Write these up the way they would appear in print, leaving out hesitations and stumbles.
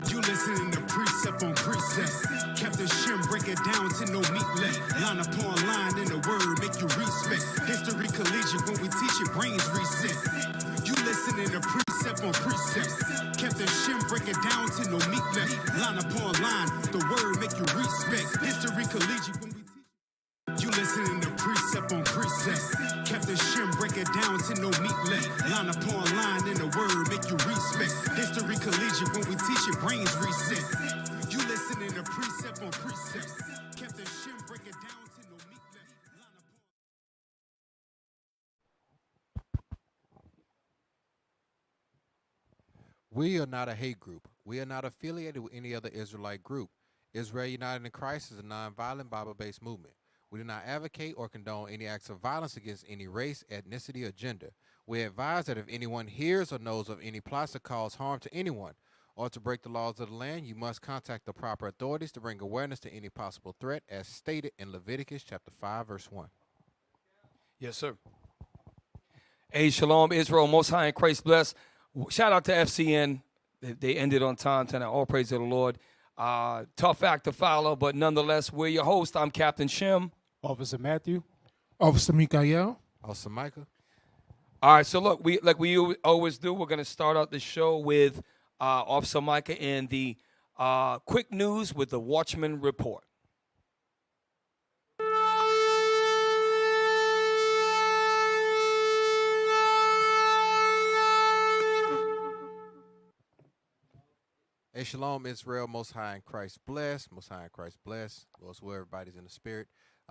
You listening to Precept on Precept. Captain Shim break it down to no meat left. Line upon line in the word make you respect. History collision when we teach it, brains reset. You listening to Precept on Precept. Captain Shim break it down to no meat left. Line upon line, the word make you respect. History collision when we teach. You listening to Precept on Precept. Captain Shim break it down to no meat left. Line upon line in the word make you respect. History collision when we teach it, brains reset. You listening to Precept on Precept. Captain Shim break it down to no meat left. Line upon. We are not a hate group. We are not affiliated with any other Israelite group. Israel United in Christ is a nonviolent Bible-based movement. We do not advocate or condone any acts of violence against any race, ethnicity, or gender. We advise that if anyone hears or knows of any plots to cause harm to anyone or to break the laws of the land, you must contact the proper authorities to bring awareness to any possible threat as stated in Leviticus chapter 5, verse 1. Yes, sir. Hey, shalom, Israel, Most High in Christ bless. Shout out to FCN. They ended on time tonight. All praise to the Lord. Tough act to follow, but nonetheless, we're your host. I'm Captain Shim. Officer Matthew. Officer Mikael. Officer Micah. All right, so look, we always do, we're going to start out the show with Officer Micah and the quick news with the Watchman Report. Hey, shalom, Israel, Most High in Christ bless. Most High in Christ bless. Lord's will, everybody's in the spirit.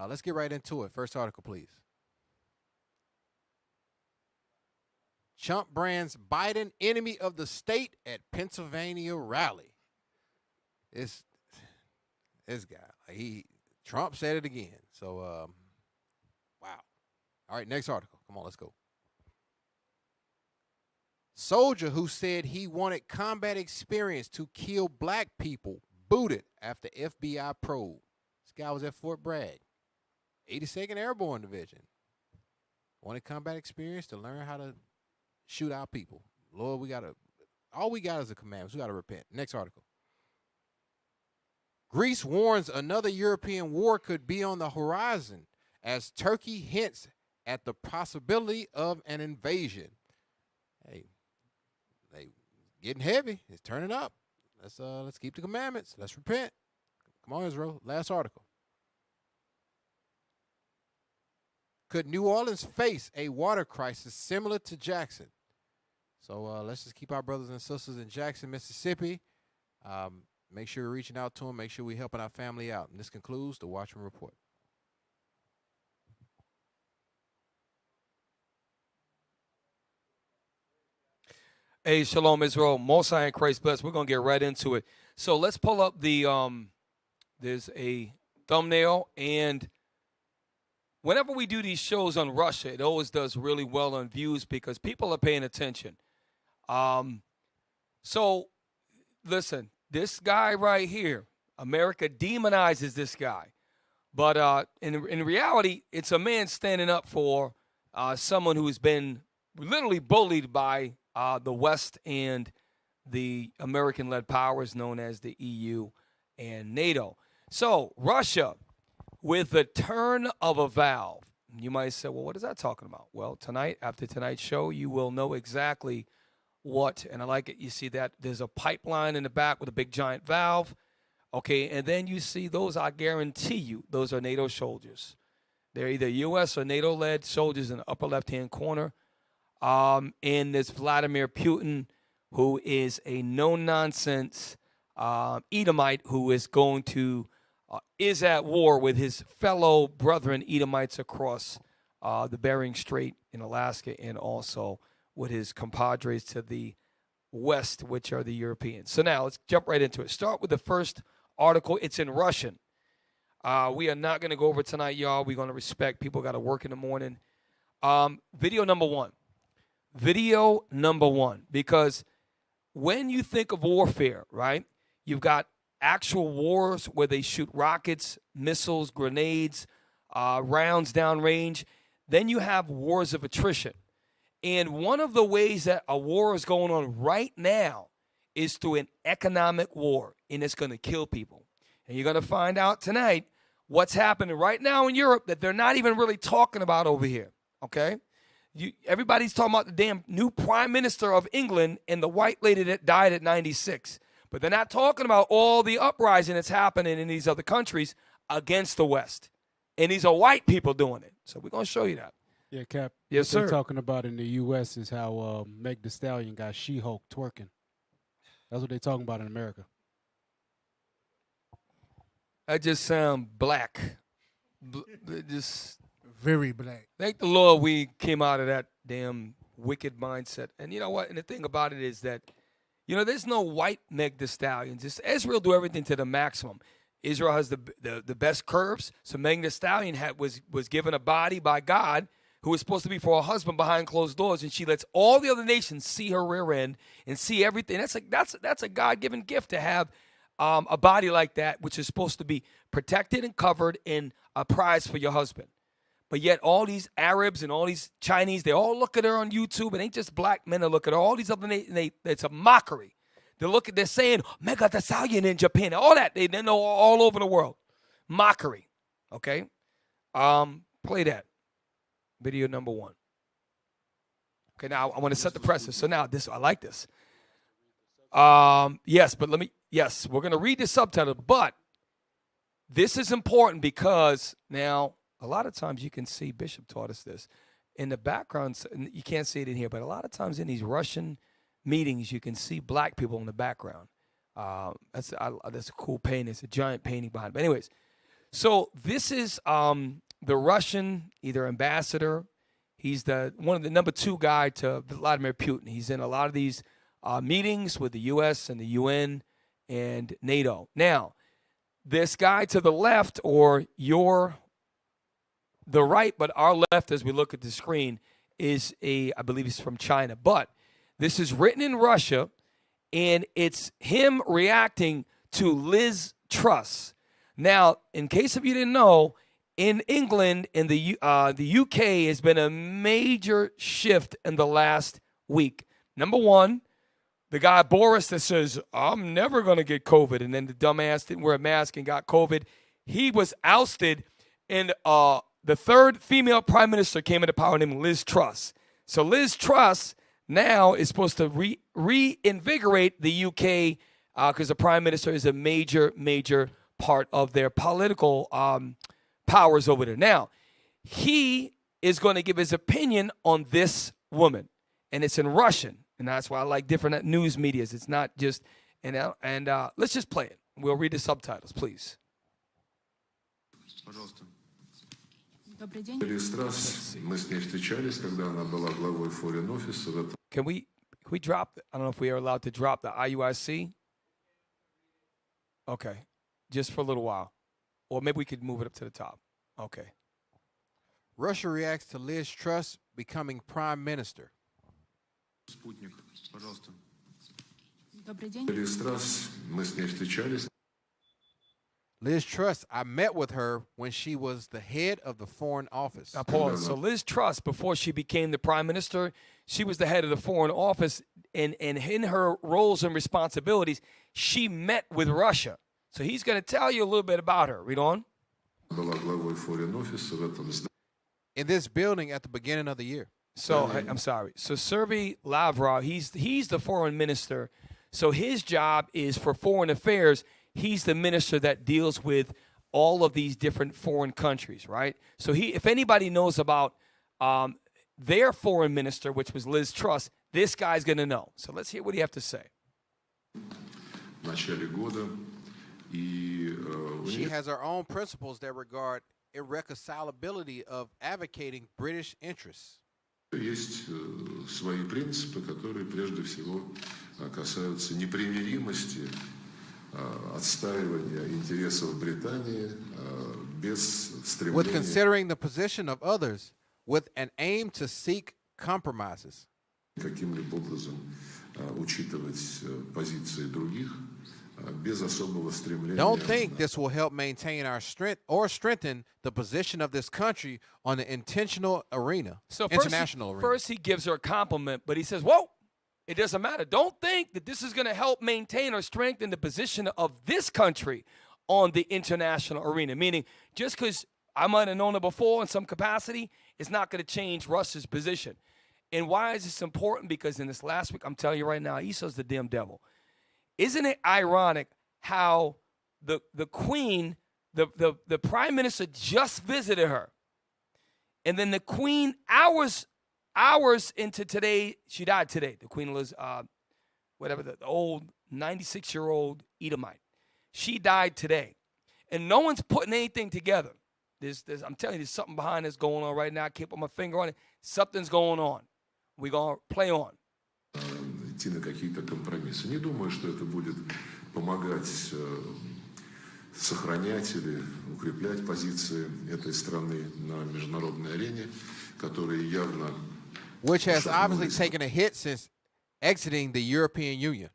Let's get right into it. First article, please. Trump brands Biden enemy of the state at Pennsylvania rally. This guy, Trump said it again. So, wow. All right, next article. Come on, let's go. Soldier who said he wanted combat experience to kill black people booted after FBI probe. This guy was at Fort Bragg, 82nd Airborne Division. Wanted combat experience to learn how to shoot our people. Lord, all we got is a commandment. We got to repent. Next article. Greece warns another European war could be on the horizon as Turkey hints at the possibility of an invasion. Hey, they getting heavy. It's turning up. Let's keep the commandments. Let's repent. Come on, Israel. Last article. Could New Orleans face a water crisis similar to Jackson? So let's just keep our brothers and sisters in Jackson, Mississippi. Make sure we're reaching out to them. Make sure we're helping our family out. And this concludes the Watchman Report. Hey, shalom, Israel. Most High in Christ bless. We're going to get right into it. So let's pull up the, there's a thumbnail. And whenever we do these shows on Russia, it always does really well on views because people are paying attention. So listen, this guy right here, America demonizes this guy. But in reality, it's a man standing up for someone who's been literally bullied by the West and the American-led powers known as the EU and NATO. So Russia, with the turn of a valve. You might say, well, what is that talking about? Well, tonight, after tonight's show, you will know exactly what. And I like it. You see that there's a pipeline in the back with a big giant valve. Okay, and then you see those, I guarantee you, those are NATO soldiers. They're either U.S. or NATO-led soldiers in the upper left-hand corner. And there's Vladimir Putin, who is a no-nonsense Edomite who is going to is at war with his fellow brethren Edomites across the Bering Strait in Alaska and also with his compadres to the west, which are the Europeans. So now let's jump right into it. Start with the first article. It's in Russian. We are not going to go over tonight, y'all. We're going to respect people got to work in the morning. Video number one. Video number one. Because when you think of warfare, right, you've got actual wars where they shoot rockets, missiles, grenades, rounds downrange. Then you have wars of attrition. And one of the ways that a war is going on right now is through an economic war, and it's going to kill people. And you're going to find out tonight what's happening right now in Europe that they're not even really talking about over here, okay? Everybody's talking about the damn new prime minister of England and the white lady that died at 96. But they're not talking about all the uprising that's happening in these other countries against the West. And these are white people doing it. So we're going to show you that. Yeah, Cap. Yes, what sir. they're talking about in the U.S. is how Meg Thee Stallion got She-Hulk twerking. That's what they're talking about in America. That just sounds black. Just Very black. thank the Lord we came out of that damn wicked mindset. And you know what? And the thing about it is that, you know, there's no white Meg Thee Stallions. Just Israel do everything to the maximum. Israel has the best curves. So Meg Thee Stallion was given a body by God who was supposed to be for her husband behind closed doors, and she lets all the other nations see her rear end and see everything. That's a God-given gift to have a body like that, which is supposed to be protected and covered and a prize for your husband. But yet all these Arabs and all these Chinese, they all look at her on YouTube. It ain't just black men that look at her. All these other nations, it's a mockery. They're saying, Meg Thee Stallion in Japan, all that. They know all over the world. Mockery, okay? Play that. Video number 1. Okay, now I want to set the precedent. So now I like this. Yes, but we're going to read the subtitle, but this is important because now a lot of times you can see, Bishop taught us this, in the background, you can't see it in here, but a lot of times in these Russian meetings, you can see black people in the background. That's a cool painting. It's a giant painting behind it. But anyways, so this is the Russian either ambassador. He's one of the number 2 guy to Vladimir Putin. He's in a lot of these meetings with the U.S. and the UN and NATO. Now, this guy to the left, or the right, but our left as we look at the screen, is I believe he's from China. But this is written in Russia, and it's him reacting to Liz Truss. Now, in case of you didn't know, in England, in the UK, has been a major shift in the last week. Number 1, the guy Boris that says, I'm never going to get COVID, and then the dumbass didn't wear a mask and got COVID. He was ousted, and the 3rd female prime minister came into power named Liz Truss. So Liz Truss now is supposed to reinvigorate the UK because the prime minister is a major, major part of their political powers over there. Now, he is going to give his opinion on this woman, and it's in Russian, and that's why I like different news medias. It's not just, let's just play it. We'll read the subtitles, please. Can we drop, I don't know if we are allowed to drop the IUIC. Okay, just for a little while. Or maybe we could move it up to the top. Okay. Russia reacts to Liz Truss becoming prime minister. Liz Truss, I met with her when she was the head of the Foreign Office. Now, pause. So Liz Truss, before she became the prime minister, she was the head of the Foreign Office, and in her roles and responsibilities, she met with Russia. So he's going to tell you a little bit about her. Read on. In this building at the beginning of the year. So, I'm sorry. So Sergei Lavrov, he's the foreign minister. So his job is for foreign affairs. He's the minister that deals with all of these different foreign countries, right? So if anybody knows about their foreign minister, which was Liz Truss, this guy's going to know. So let's hear what he has to say. She has her own principles that regard irreconcilability of advocating British interests. Есть свои принципы, которые прежде всего касаются непримиримости, отстаивания интересов Британии без стремления. With considering the position of others with an aim to seek compromises. Каким-либо образом учитывать позиции других без особого стремления. Don't think this will help maintain our strength or strengthen the position of this country on the intentional arena, So international arena. First he gives her a compliment, but he says, whoa, It doesn't matter. Don't think that this is going to help maintain or strengthen the position of this country on the international arena. Meaning, just because I might have known it before in some capacity, it's not going to change Russia's position. And why is this important? Because in this last week, I'm telling you right now, Esau's the damn devil. Isn't it ironic how the queen, the prime minister just visited her, and then the queen hours into today, she died today. The queen was the old 96-year-old Edomite. She died today, and no one's putting anything together. I'm telling you, there's something behind this going on right now. I can't put my finger on it. Something's going on. We're going to play on. Идти на какие-то компромиссы. Не думаю, что это будет помогать сохранять или укреплять позиции этой страны на международной арене, которые явно... Which has obviously taken a hit since exiting the European Union.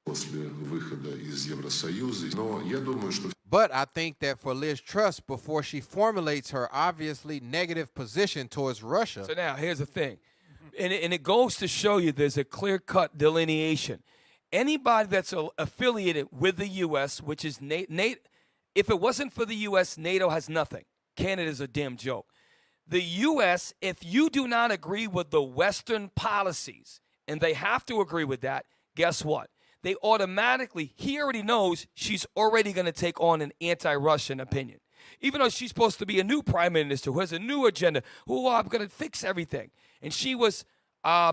После выхода из Евросоюза. Но я думаю, что... But I think that for Liz Truss, before she formulates her obviously negative position towards Russia... So now, here's the thing. And it goes to show you there's a clear-cut delineation. Anybody that's affiliated with the U.S., which is NATO, if it wasn't for the U.S., NATO has nothing. Canada's a damn joke. The U.S., if you do not agree with the Western policies, and they have to agree with that, guess what? They automatically, he already knows she's already going to take on an anti-Russian opinion. Even though she's supposed to be a new prime minister who has a new agenda, who I'm going to fix everything. And she was,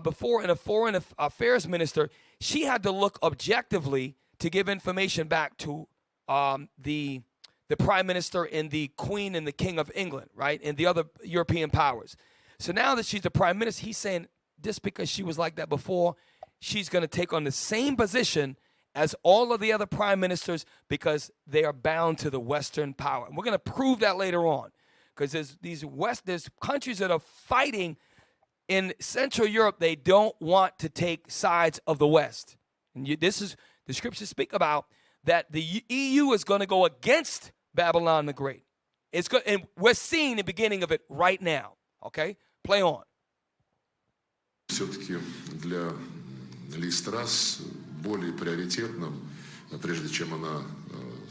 before in a foreign affairs minister, she had to look objectively to give information back to the prime minister and the queen and the king of England, right, and the other European powers. So now that she's the prime minister, he's saying just because she was like that before, she's going to take on the same position as all of the other prime ministers because they are bound to the Western power. And we're going to prove that later on because there's countries that are fighting in Central Europe. They don't want to take sides of the West. And this is the scriptures speak about that the EU is going to go against Babylon the Great. And we're seeing the beginning of it right now. Okay? Play on. Все-таки для Лиз Трасс более приоритетным, прежде чем она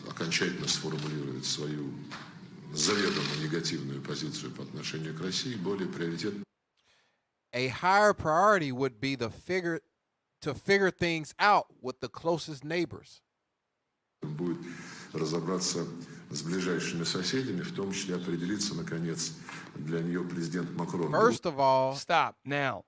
окончательно сформулирует свою заведомо негативную позицию по отношению к России, более приоритетным. A higher priority would be to figure things out with the closest neighbors. Будет разобраться с ближайшими соседями, в том числе определиться, наконец, для нее президент Макрон. First of all, stop now.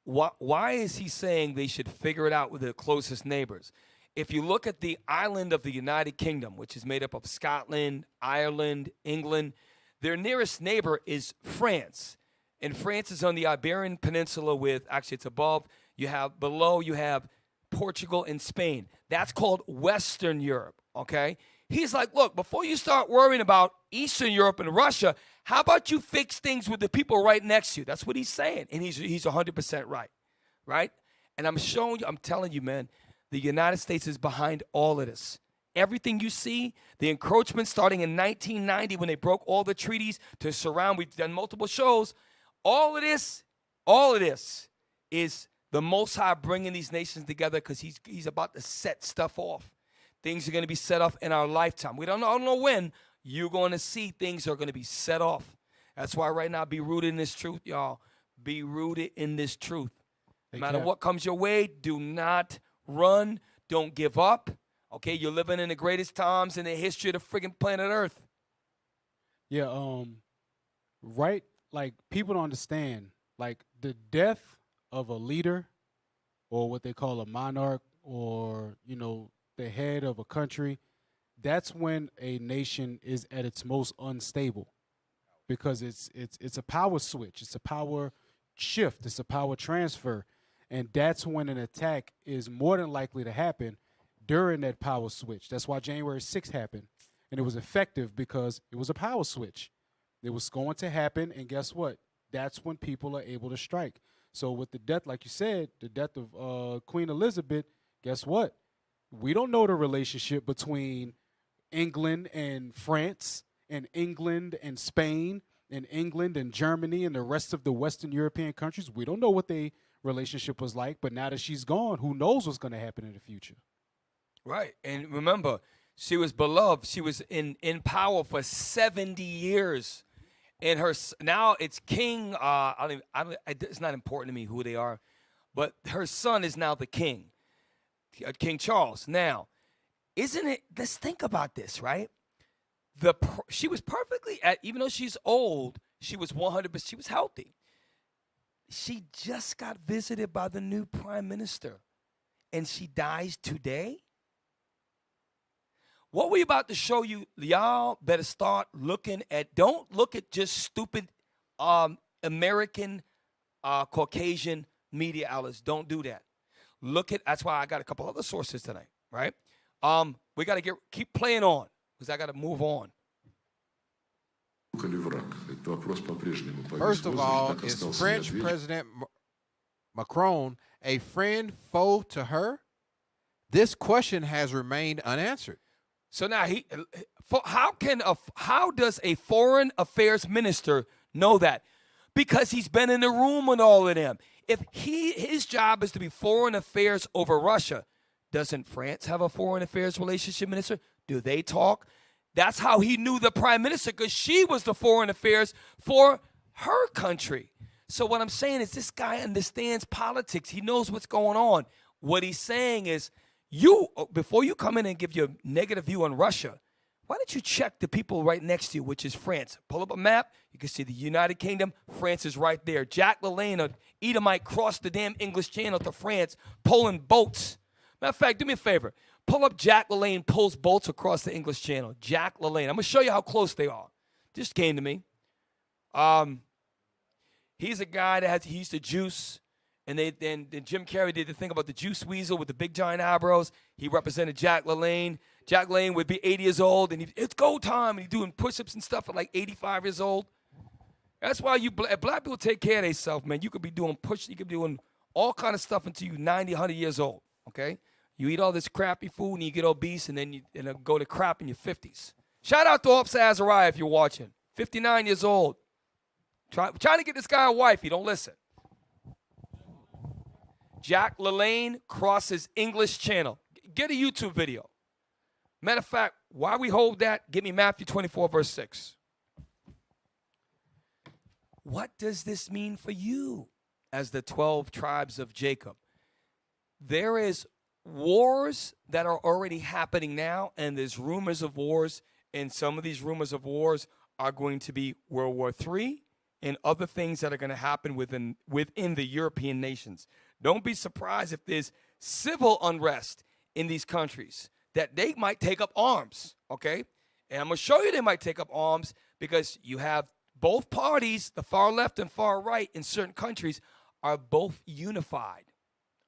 Why is he saying they should figure it out with their closest neighbors? If you look at the island of the United Kingdom, which is made up of Scotland, Ireland, England, their nearest neighbor is France. And France is on the Iberian Peninsula it's above. Below you have Portugal and Spain. That's called Western Europe, okay? He's like, look, before you start worrying about Eastern Europe and Russia, how about you fix things with the people right next to you? That's what he's saying. And he's 100% right? And I'm telling you, man, the United States is behind all of this. Everything you see, the encroachment starting in 1990 when they broke all the treaties to surround, we've done multiple shows. All of this is the Most High bringing these nations together because he's about to set stuff off. Things are going to be set off in our lifetime. I don't know when. You're going to see things are going to be set off. That's why right now, be rooted in this truth, y'all. Be rooted in this truth. No matter what comes your way, do not run. Don't give up. Okay, you're living in the greatest times in the history of the freaking planet Earth. Yeah, right? Like, people don't understand. Like, the death of a leader or what they call a monarch or, the head of a country, that's when a nation is at its most unstable because it's a power switch. It's a power shift. It's a power transfer. And that's when an attack is more than likely to happen during that power switch. That's why January 6th happened. And it was effective because it was a power switch. It was going to happen, and guess what? That's when people are able to strike. So with the death, like you said, the death of Queen Elizabeth, guess what? We don't know the relationship between England and France and England and Spain and England and Germany and the rest of the Western European countries. We don't know what their relationship was like. But now that she's gone, who knows what's going to happen in the future? Right. And remember, she was beloved. She was in power for 70 years. And now it's King. It's not important to me who they are, but her son is now the king, King Charles. Now, isn't it? Let's think about this, right? She was perfectly even though she's old, she was 100%. She was healthy. She just got visited by the new prime minister, and she dies today. What we about to show you, y'all better start looking at, don't look at just stupid American Caucasian media outlets. Don't do that. That's why I got a couple other sources tonight, right? We got to keep playing on because I got to move on. First of all, is French President Macron a friend, foe to her? This question has remained unanswered. So now how does a foreign affairs minister know that? Because he's been in the room with all of them. If his job is to be foreign affairs over Russia, doesn't France have a foreign affairs relationship minister? Do they talk? That's how he knew the prime minister, because she was the foreign affairs for her country. So what I'm saying is this guy understands politics. He knows what's going on. What he's saying is, before you come in and give your negative view on Russia, why don't you check the people right next to you, which is France? Pull up a map. You can see the United Kingdom. France is right there. Jack LaLanne, an Edomite, crossed the damn English Channel to France, pulling boats. Matter of fact, do me a favor. Pull up Jack LaLanne pulls boats across the English Channel. Jack LaLanne. I'm going to show you how close they are. Just came to me. He's a guy he used to juice. And then Jim Carrey did the thing about the juice weasel with the big giant eyebrows. He represented Jack LaLanne. Jack LaLanne would be 80 years old, and it's go time, and he's doing push-ups and stuff at like 85 years old. That's why black people take care of themselves, man. You could be doing you could be doing all kind of stuff until you're 90, 100 years old, okay? You eat all this crappy food, and you get obese, and then you go to crap in your 50s. Shout out to Officer Azariah if you're watching. 59 years old. Trying to get this guy a wife. He don't listen. Jack LaLanne crosses English Channel. Get a YouTube video. Matter of fact, while we hold that, give me Matthew 24, verse 6. What does this mean for you as the 12 tribes of Jacob? There is wars that are already happening now, and there's rumors of wars, and some of these rumors of wars are going to be World War III and other things that are going to happen within the European nations. Don't be surprised if there's civil unrest in these countries that they might take up arms, okay? And I'm going to show you they might take up arms because you have both parties, the far left and far right in certain countries, are both unified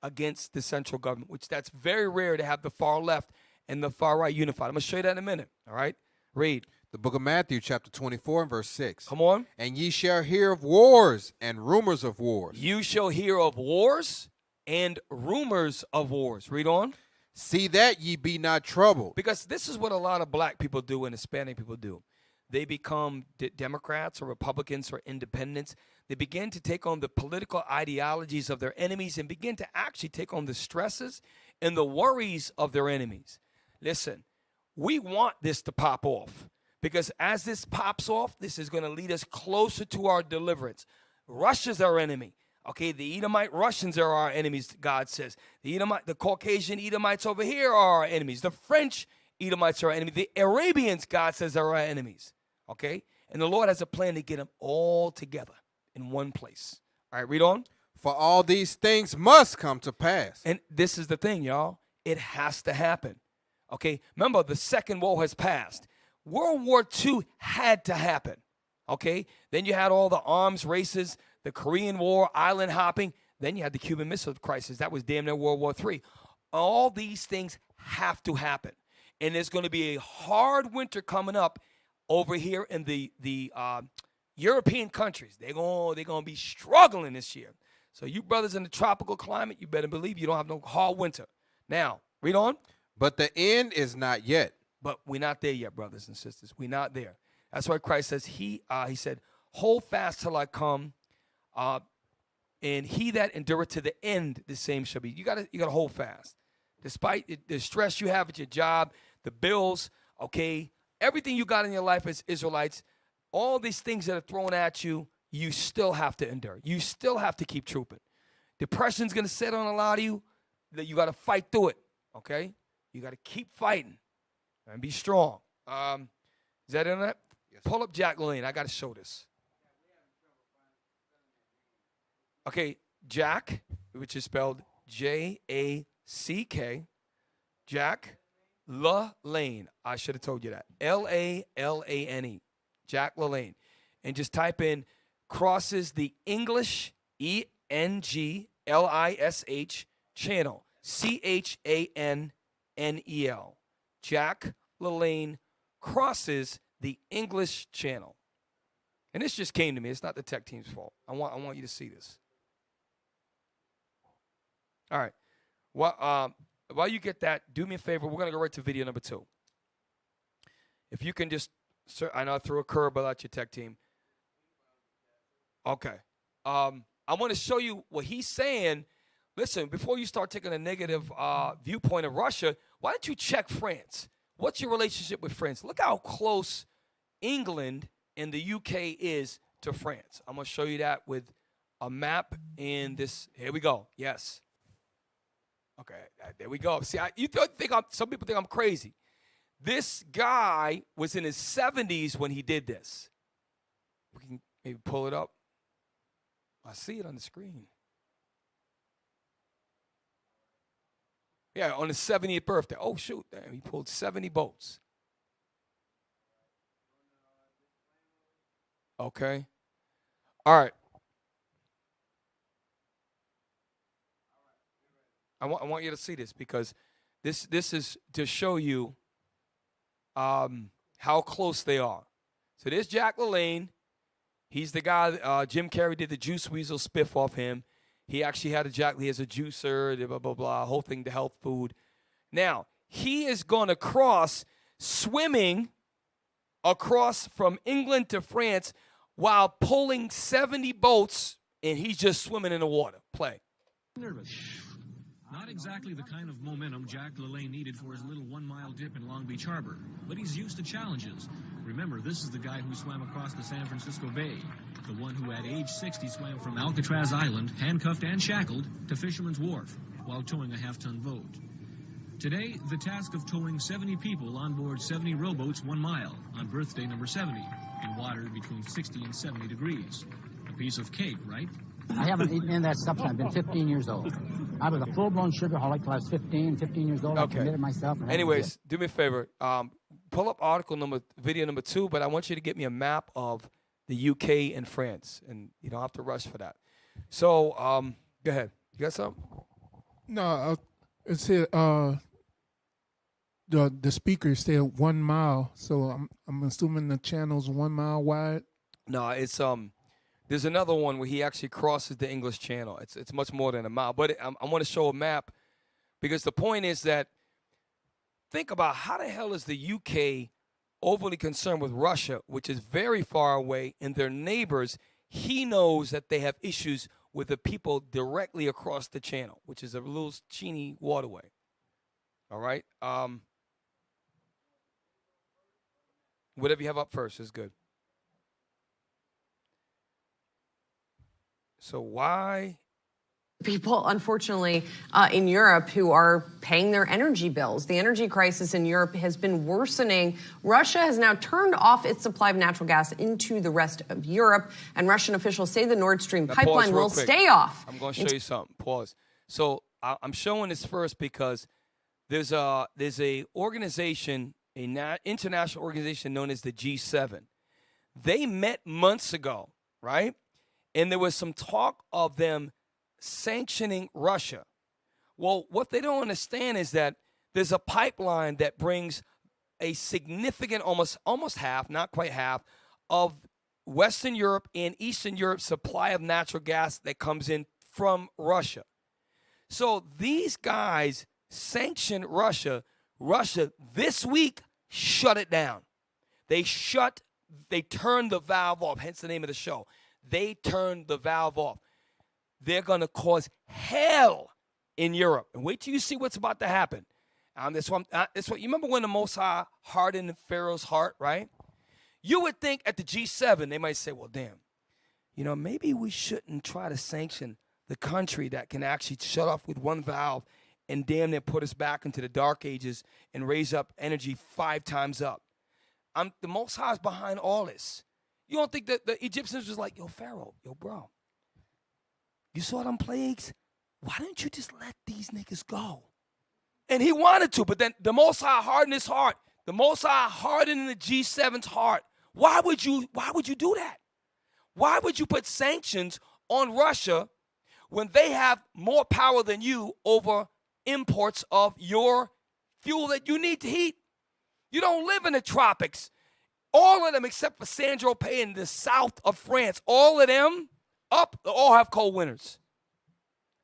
against the central government, which that's very rare to have the far left and the far right unified. I'm going to show you that in a minute, all right? Read. The book of Matthew, chapter 24, and verse 6. Come on. And ye shall hear of wars and rumors of wars. You shall hear of wars and rumors of wars. Read on. See that ye be not troubled. Because this is what a lot of black people do and Hispanic people do. They become Democrats or Republicans or independents. They begin to take on the political ideologies of their enemies and begin to actually take on the stresses and the worries of their enemies. Listen, we want this to pop off. Because as this pops off, this is going to lead us closer to our deliverance. Russia's our enemy. Okay, the Edomite Russians are our enemies, God says. The Caucasian Edomites over here are our enemies. The French Edomites are our enemies. The Arabians, God says, are our enemies. Okay? And the Lord has a plan to get them all together in one place. All right, read on. For all these things must come to pass. And this is the thing, y'all. It has to happen. Okay? Remember, the second woe has passed. World War II had to happen, okay? Then you had all the arms races, the Korean War, island hopping. Then you had the Cuban Missile Crisis. That was damn near World War III. All these things have to happen. And there's going to be a hard winter coming up over here in the European countries. They're going to be struggling this year. So you brothers in the tropical climate, you better believe you don't have no hard winter. Now, read on. But the end is not yet. But we're not there yet, brothers and sisters. We're not there. That's why Christ says, he said, hold fast till I come. And he that endureth to the end, the same shall be. You gotta hold fast. Despite the stress you have at your job, the bills, okay, everything you got in your life as Israelites, all these things that are thrown at you, you still have to endure. You still have to keep trooping. Depression's going to set on a lot of you. That you got to fight through it, okay? You got to keep fighting and be strong. Is that internet? Yes. Pull up Jack LaLanne. I got to show this. Okay, Jack, which is spelled J-A-C-K, Jack LaLanne. I should have told you that. L-A-L-A-N-E. Jack LaLanne. And just type in crosses the English, E-N-G-L-I-S-H, channel, C-H-A-N-N-E-L. Jack LaLanne crosses the English channel. And this just came to me. It's not the tech team's fault. I want you to see this. All right. Well, while you get that, do me a favor. We're going to go right to video number 2. If you can just, sir, I know I threw a curveball at your tech team. Okay. I want to show you what he's saying. Listen, before you start taking a negative viewpoint of Russia, why don't you check France? What's your relationship with France? Look how close England and the UK is to France. I'm going to show you that with a map in this. Here we go. Yes. Okay, there we go. See, some people think I'm crazy. This guy was in his 70s when he did this. We can maybe pull it up. I see it on the screen. Yeah, on his 70th birthday. Oh, shoot. Damn, he pulled 70 boats. Okay. All right. I want you to see this because this is to show you how close they are. So there's Jack LaLanne. He's the guy, Jim Carrey did the Juice Weasel spiff off him. He actually had he has a juicer, blah, blah, blah, whole thing to health food. Now, he is going to cross, swimming across from England to France while pulling 70 boats, and he's just swimming in the water. Play. Nervous. Not exactly the kind of momentum Jack LaLanne needed for his little 1-mile dip in Long Beach Harbor, but he's used to challenges. Remember, this is the guy who swam across the San Francisco Bay, the one who at age 60 swam from Alcatraz Island, handcuffed and shackled, to Fisherman's Wharf, while towing a half-ton boat. Today, the task of towing 70 people on board 70 rowboats 1 mile on birthday number 70, in water between 60 and 70 degrees. A piece of cake, right? I haven't eaten any of that stuff since I've been 15 years old. I was a full-blown sugarholic till I was 15 years old. Okay. I committed myself. And anyways, do me a favor. Pull up video number 2, but I want you to get me a map of the UK and France, and you don't have to rush for that. So, go ahead. You got something? No, it said the speaker said 1 mile, so I'm assuming the channel's 1 mile wide. No, it's there's another one where he actually crosses the English Channel. It's much more than a mile, but I want to show a map because the point is that think about how the hell is the UK overly concerned with Russia, which is very far away, and their neighbors. He knows that they have issues with the people directly across the channel, which is a little teeny waterway. All right. Whatever you have up first is good. So why? People, unfortunately, in Europe who are paying their energy bills. The energy crisis in Europe has been worsening. Russia has now turned off its supply of natural gas into the rest of Europe, and Russian officials say the Nord Stream pipeline will stay off. I'm going to show you something. Pause. So I'm showing this first because there's a organization, international organization known as the G7. They met months ago, right? And there was some talk of them sanctioning Russia. Well, what they don't understand is that there's a pipeline that brings a significant, almost half, not quite half, of Western Europe and Eastern Europe supply of natural gas that comes in from Russia. So these guys sanctioned Russia. Russia this week shut it down. They turned the valve off, hence the name of the show. They turned the valve off. they're going to cause hell in Europe. And wait till you see what's about to happen. That's what you remember when the Most High hardened Pharaoh's heart, right? You would think at the G7, they might say, well, damn, maybe we shouldn't try to sanction the country that can actually shut off with one valve and damn near put us back into the dark ages and raise up energy 5 times up. The Most High is behind all this. You don't think that the Egyptians was like, yo, Pharaoh, yo, bro, you saw them plagues? Why didn't you just let these niggas go? And he wanted to, but then the Most High hardened his heart. The Most High hardened the G7's heart. Why would you do that? Why would you put sanctions on Russia when they have more power than you over imports of your fuel that you need to heat? You don't live in the tropics. All of them, except for Saint-Tropez in the south of France, all of them all have cold winters.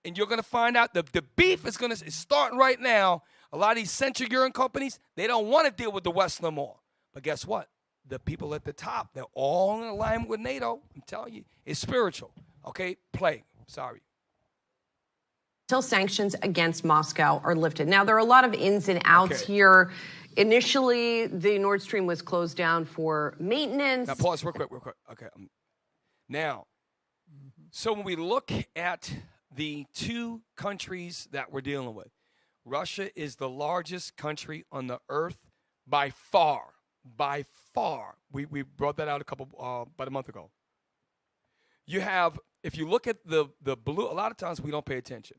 And you're going to find out the beef is starting right now. A lot of these Central European companies, they don't want to deal with the West no more. But guess what? The people at the top, they're all in alignment with NATO. I'm telling you, it's spiritual. Okay? Plague. Sorry. Until sanctions against Moscow are lifted. Now, there are a lot of ins and outs here. Initially, the Nord Stream was closed down for maintenance. Now, pause real quick. Okay. Now, so when we look at the 2 countries that we're dealing with, Russia is the largest country on the earth by far. By far. We brought that out about a month ago. You have, if you look at the blue, a lot of times we don't pay attention.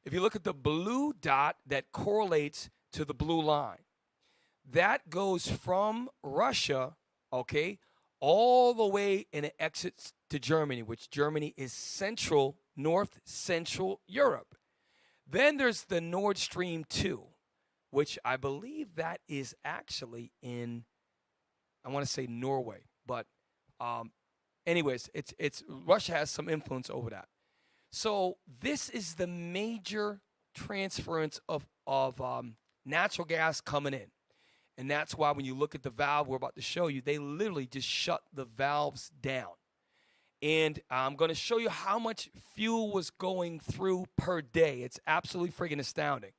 If you look at the blue dot that correlates to the blue line, that goes from Russia, okay, all the way and it exits to Germany, which Germany is North Central Europe. Then there's the Nord Stream 2, which I believe that is actually in, I want to say Norway. But anyways, it's Russia has some influence over that. So this is the major transference of natural gas coming in. And that's why when you look at the valve we're about to show you, they literally just shut the valves down. And I'm going to show you how much fuel was going through per day. It's absolutely freaking astounding.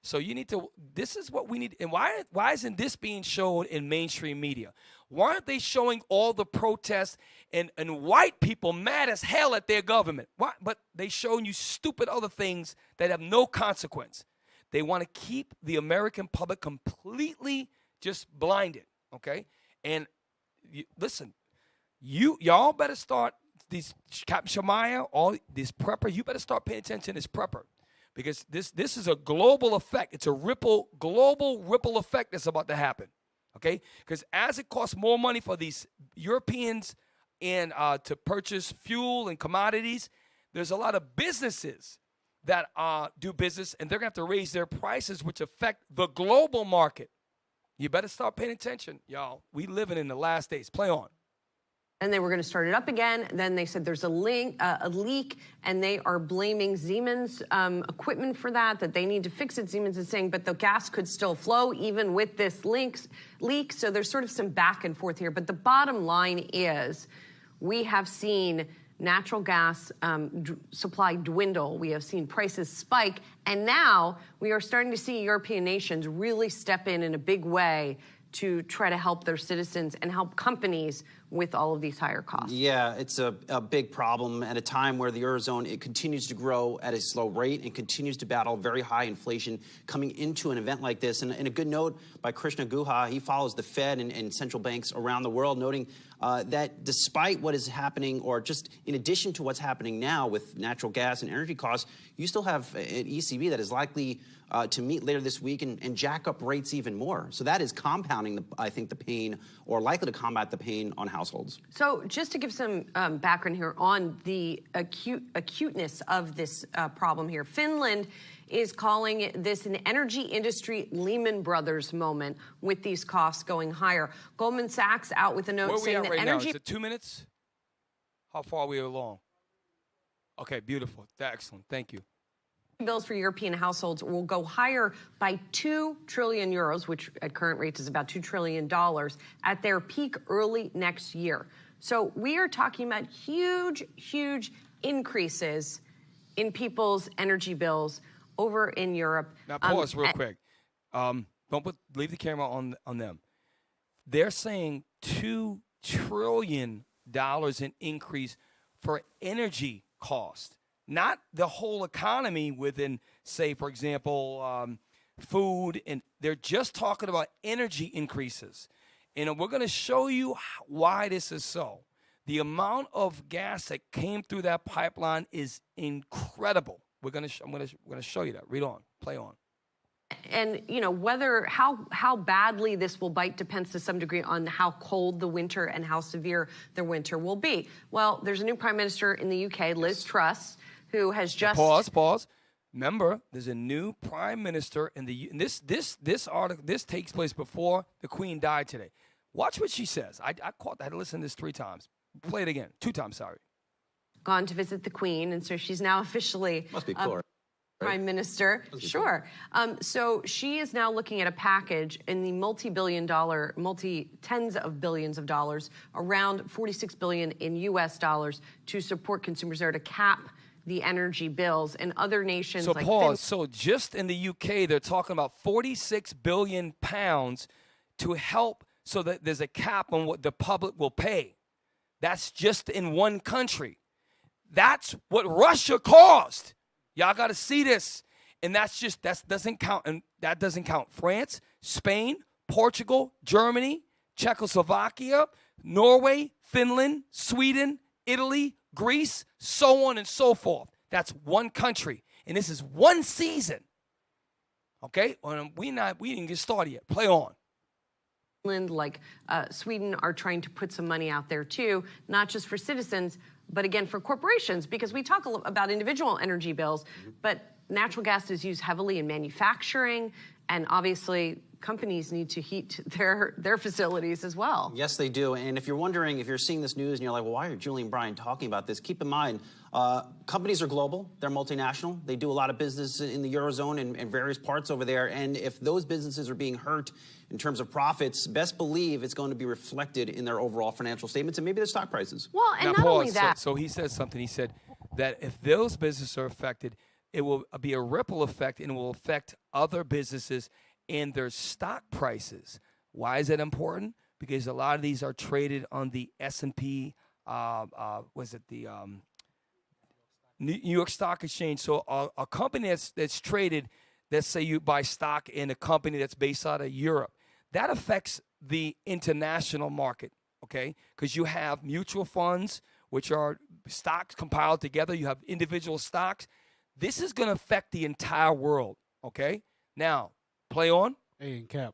So you need to, this is what we need. And why isn't this being shown in mainstream media? Why aren't they showing all the protests and white people mad as hell at their government? Why? But they showing you stupid other things that have no consequence. They want to keep the American public completely just blinded, okay? And listen, y'all better start, these Captain Shemaiah, all these prepper, you better start paying attention to this prepper. Because this is a global effect. It's a global ripple effect that's about to happen, okay? Because as it costs more money for these Europeans and to purchase fuel and commodities, there's a lot of businesses that do business, and they're going to have to raise their prices, which affect the global market. You better start paying attention, y'all. We living in the last days. Play on. And they were going to start it up again. Then they said there's a leak, and they are blaming Siemens equipment for that they need to fix it. Siemens is saying, but the gas could still flow even with this leak. So there's sort of some back and forth here. But the bottom line is we have seen natural gas supply dwindle. We have seen prices spike. And now we are starting to see European nations really step in a big way to try to help their citizens and help companies with all of these higher costs. Yeah, it's a big problem at a time where the Eurozone, it continues to grow at a slow rate and continues to battle very high inflation coming into an event like this. And a good note by Krishna Guha, he follows the Fed and central banks around the world, noting that despite what is happening, or just in addition to what's happening now with natural gas and energy costs, you still have an ECB that is likely to meet later this week and jack up rates even more. So that is compounding, I think, the pain, or likely to combat the pain on households. So just to give some background here on the acuteness of this problem here, Finland is calling this an energy industry Lehman Brothers moment with these costs going higher. Goldman Sachs out with a note saying that right energy... Now? Is it 2 minutes? How far are we along? Okay, beautiful. Excellent. Thank you. Bills for European households will go higher by 2 trillion euros, which at current rates is about $2 trillion, at their peak early next year. So we are talking about huge, huge increases in people's energy bills over in Europe. Now pause real quick. Leave the camera on them. They're saying $2 trillion in increase for energy cost, not the whole economy within, say, for example, food, and they're just talking about energy increases. And we're going to show you why this is so. The amount of gas that came through that pipeline is incredible. I'm going to show you that. Read on. Play on. And, you know, how badly this will bite depends to some degree on how cold the winter and how severe the winter will be. Well, there's a new prime minister in the UK, Liz Truss, who has just... Pause. Remember, there's a new prime minister in the... And this takes place before the Queen died today. Watch what she says. I had to listen to this 3 times. Play it again. 2 times, sorry. Gone to visit the Queen, and so she's now officially... Must be cool. Prime Minister. Sure. So she is now looking at a package in the tens of billions of dollars, around $46 billion in U.S. dollars, to support consumers there to cap the energy bills. And other nations so like pause. So just in the UK, they're talking about 46 billion pounds to help so that there's a cap on what the public will pay. That's just in one country. That's what Russia caused. Y'all got to see this. And that doesn't count. And that doesn't count France, Spain, Portugal, Germany, Czechoslovakia, Norway, Finland, Sweden, Italy, Greece, so on and so forth. That's one country. And this is one season. Okay? We didn't get started yet. Play on. Finland, like Sweden, are trying to put some money out there too, not just for citizens, but again for corporations, because we talk about individual energy bills, but natural gas is used heavily in manufacturing, and obviously companies need to heat their facilities as well. Yes, they do. And if you're wondering, if you're seeing this news and you're like, well, why are Julie and Brian talking about this? Keep in mind, companies are global. They're multinational. They do a lot of business in the Eurozone and various parts over there. And if those businesses are being hurt in terms of profits, best believe it's going to be reflected in their overall financial statements and maybe their stock prices. Well, and not only that. So he said something. He said that if those businesses are affected, it will be a ripple effect and it will affect other businesses and their stock prices. Why is that important? Because a lot of these are traded on the S&P, New York Stock Exchange. So a company that's traded, let's say you buy stock in a company that's based out of Europe, that affects the international market, okay? Because you have mutual funds, which are stocks compiled together. You have individual stocks. This is going to affect the entire world, okay? Now, play on. Hey, and Cap,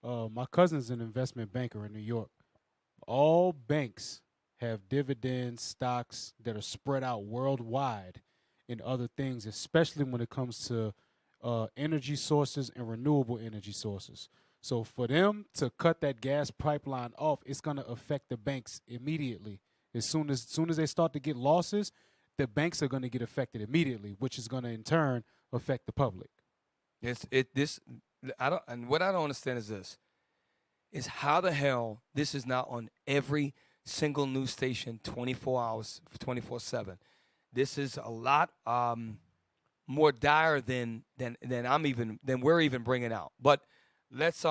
my cousin's an investment banker in New York. All banks have dividends, stocks that are spread out worldwide in other things, especially when it comes to energy sources and renewable energy sources. So for them to cut that gas pipeline off, it's going to affect the banks immediately. As soon as they start to get losses, the banks are going to get affected immediately, which is going to in turn affect the public. And what I don't understand is this: is how the hell this is not on every single news station 24 hours, 24/7. This is a lot more dire than we're even bringing out. But let's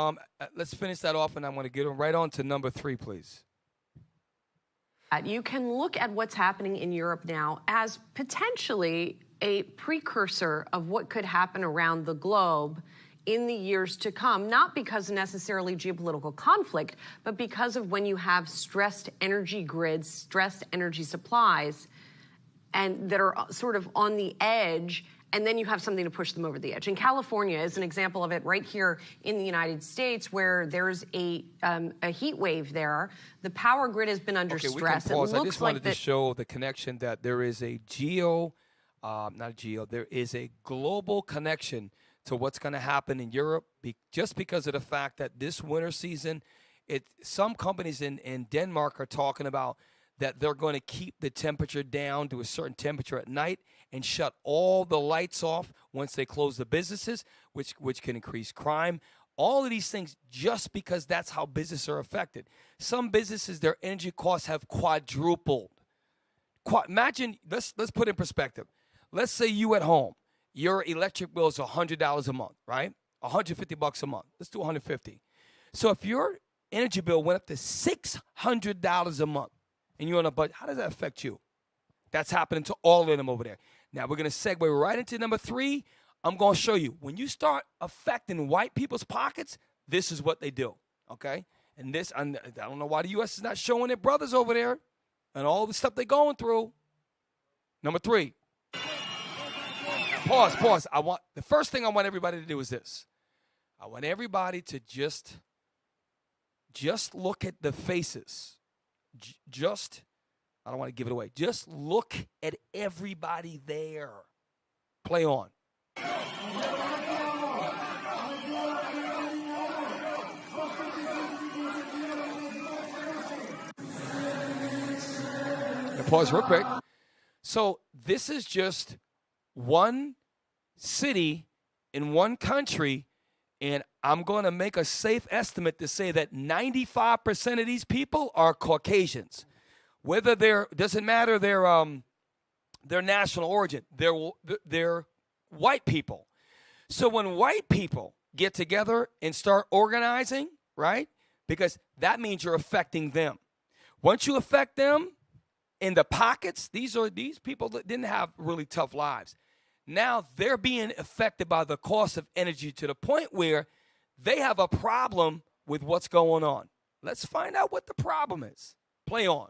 finish that off, and I'm going to get right on to number 3, please. You can look at what's happening in Europe now as potentially a precursor of what could happen around the globe in the years to come, not because necessarily geopolitical conflict, but because of when you have stressed energy grids, stressed energy supplies, and that are sort of on the edge, and then you have something to push them over the edge. And California is an example of it right here in the United States, where there's a heat wave there. The power grid has been under stress. We can pause. It looks I just wanted like to show the connection that there is there is a global connection to what's going to happen in Europe, just because of the fact that this winter season, some companies in Denmark are talking about that they're going to keep the temperature down to a certain temperature at night and shut all the lights off once they close the businesses, which can increase crime. All of these things just because that's how businesses are affected. Some businesses, their energy costs have quadrupled. Imagine, let's put it in perspective. let's say you at home, your electric bill is $100 a month, right? $150 a month. Let's do $150. So if your energy bill went up to $600 a month and you're on a budget, how does that affect you? That's happening to all of them over there. Now we're going to segue right into number 3. I'm going to show you. When you start affecting white people's pockets, this is what they do, okay? And this, I don't know why the U.S. is not showing their brothers over there and all the stuff they're going through. Number 3. Pause. The first thing I want everybody to do is this. I want everybody to just look at the faces. I don't want to give it away. Just look at everybody there. Play on. Pause real quick. So this is just one city in one country, and I'm going to make a safe estimate to say that 95% of these people are Caucasians. Whether doesn't matter their national origin, they're white people. So when white people get together and start organizing, right? Because that means you're affecting them. Once you affect them in the pockets, these people that didn't have really tough lives. Now they're being affected by the cost of energy to the point where they have a problem with what's going on. Let's find out what the problem is. Play on.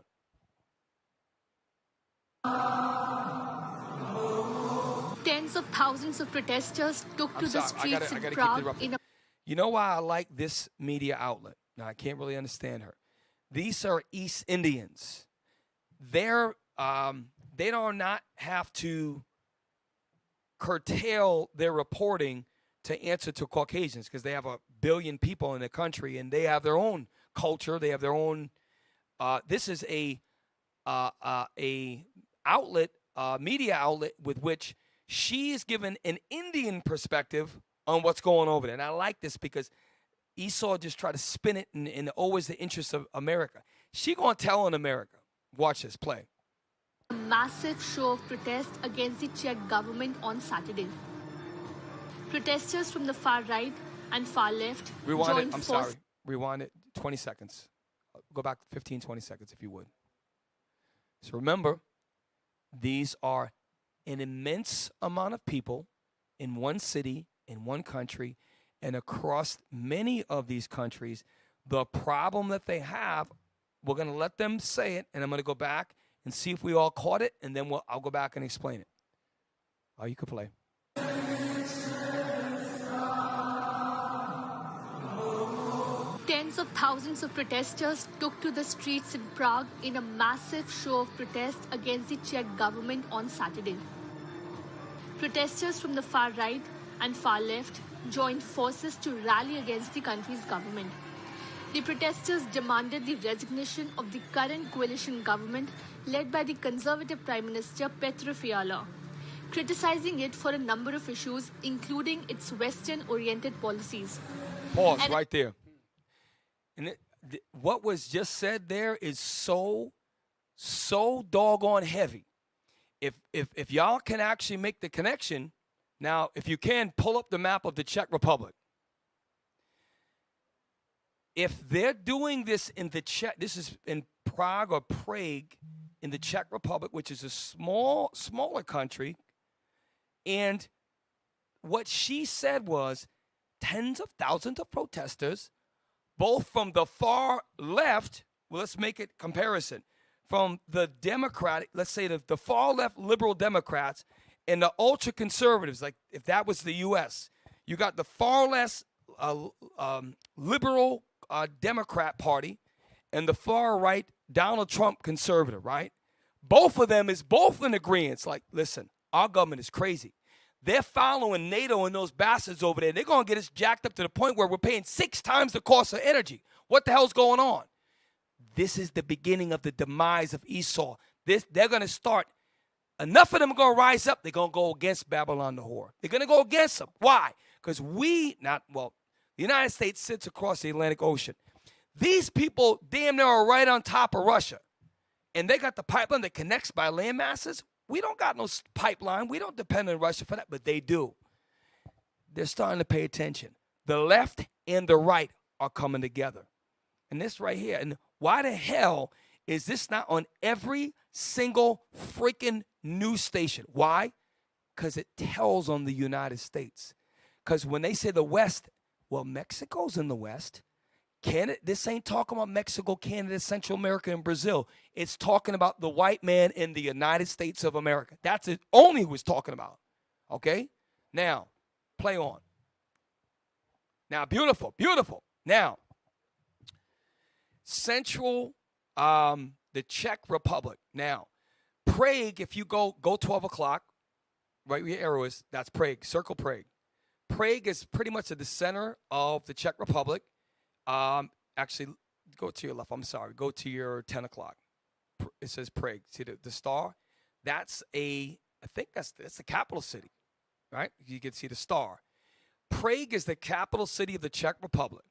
Tens of thousands of protesters took to the streets in Prague. You know why I like this media outlet? Now, I can't really understand her. These are East Indians. They do not have to curtail their reporting to answer to Caucasians because they have 1 billion people in the country and they have their own culture. They have their own. This is a outlet, media outlet with which she is given an Indian perspective on what's going over there. And I like this because Esau just tried to spin it in always the interest of America. She going to tell on America. Watch this, play. A massive show of protest against the Czech government on Saturday. Protesters from the far right and far left Rewind it. I'm sorry. Rewind it 20 seconds. Go back 15, 20 seconds if you would. So remember, these are an immense amount of people in one city, in one country, and across many of these countries. The problem that they have, we're going to let them say it, and I'm going to go back and see if we all caught it, and then I'll go back and explain it. Oh, you can play. Tens of thousands of protesters took to the streets in Prague in a massive show of protest against the Czech government on Saturday. Protesters from the far right and far left joined forces to rally against the country's government. The protesters demanded the resignation of the current coalition government led by the Conservative Prime Minister Petr Fiala, criticizing it for a number of issues, including its Western-oriented policies. Pause right there. And what was just said there is so doggone heavy. If y'all can actually make the connection, now if you can, pull up the map of the Czech Republic. If they're doing this in the Czech, this is in Prague or Prague in the Czech Republic, which is a smaller country, and what she said was tens of thousands of protesters, both from the far left, well, let's make it comparison, from the Democratic, let's say the far left liberal Democrats and the ultra conservatives, like if that was the U.S., you got the far left liberal Democrat Party and the far right Donald Trump conservative, right? Both of them is both in agreement. Like, listen, our government is crazy. They're following NATO and those bastards over there. They're going to get us jacked up to the point where we're paying 6 times the cost of energy. What the hell's going on? This is the beginning of the demise of Esau. They're going to start. Enough of them are going to rise up. They're going to go against Babylon the whore. They're going to go against them. Why? Because the United States sits across the Atlantic Ocean. These people damn near are right on top of Russia. And they got the pipeline that connects by land masses. We don't got no pipeline. We don't depend on Russia for that, but they do. They're starting to pay attention. The left and the right are coming together. And this right here, and why the hell is this not on every single freaking news station? Why? Because it tells on the United States. Because when they say the West, well, Mexico's in the West. Canada, this ain't talking about Mexico, Canada, Central America, and Brazil. It's talking about the white man in the United States of America. That's it, only who it's talking about. Okay? Now, play on. Now, beautiful, beautiful. Now, the Czech Republic. Now, Prague, if you go 12 o'clock, right where your arrow is, that's Prague. Circle Prague. Prague is pretty much at the center of the Czech Republic. Actually, go to your left. I'm sorry. Go to your 10 o'clock. It says Prague. See the star? I think that's the capital city, right? You can see the star. Prague is the capital city of the Czech Republic.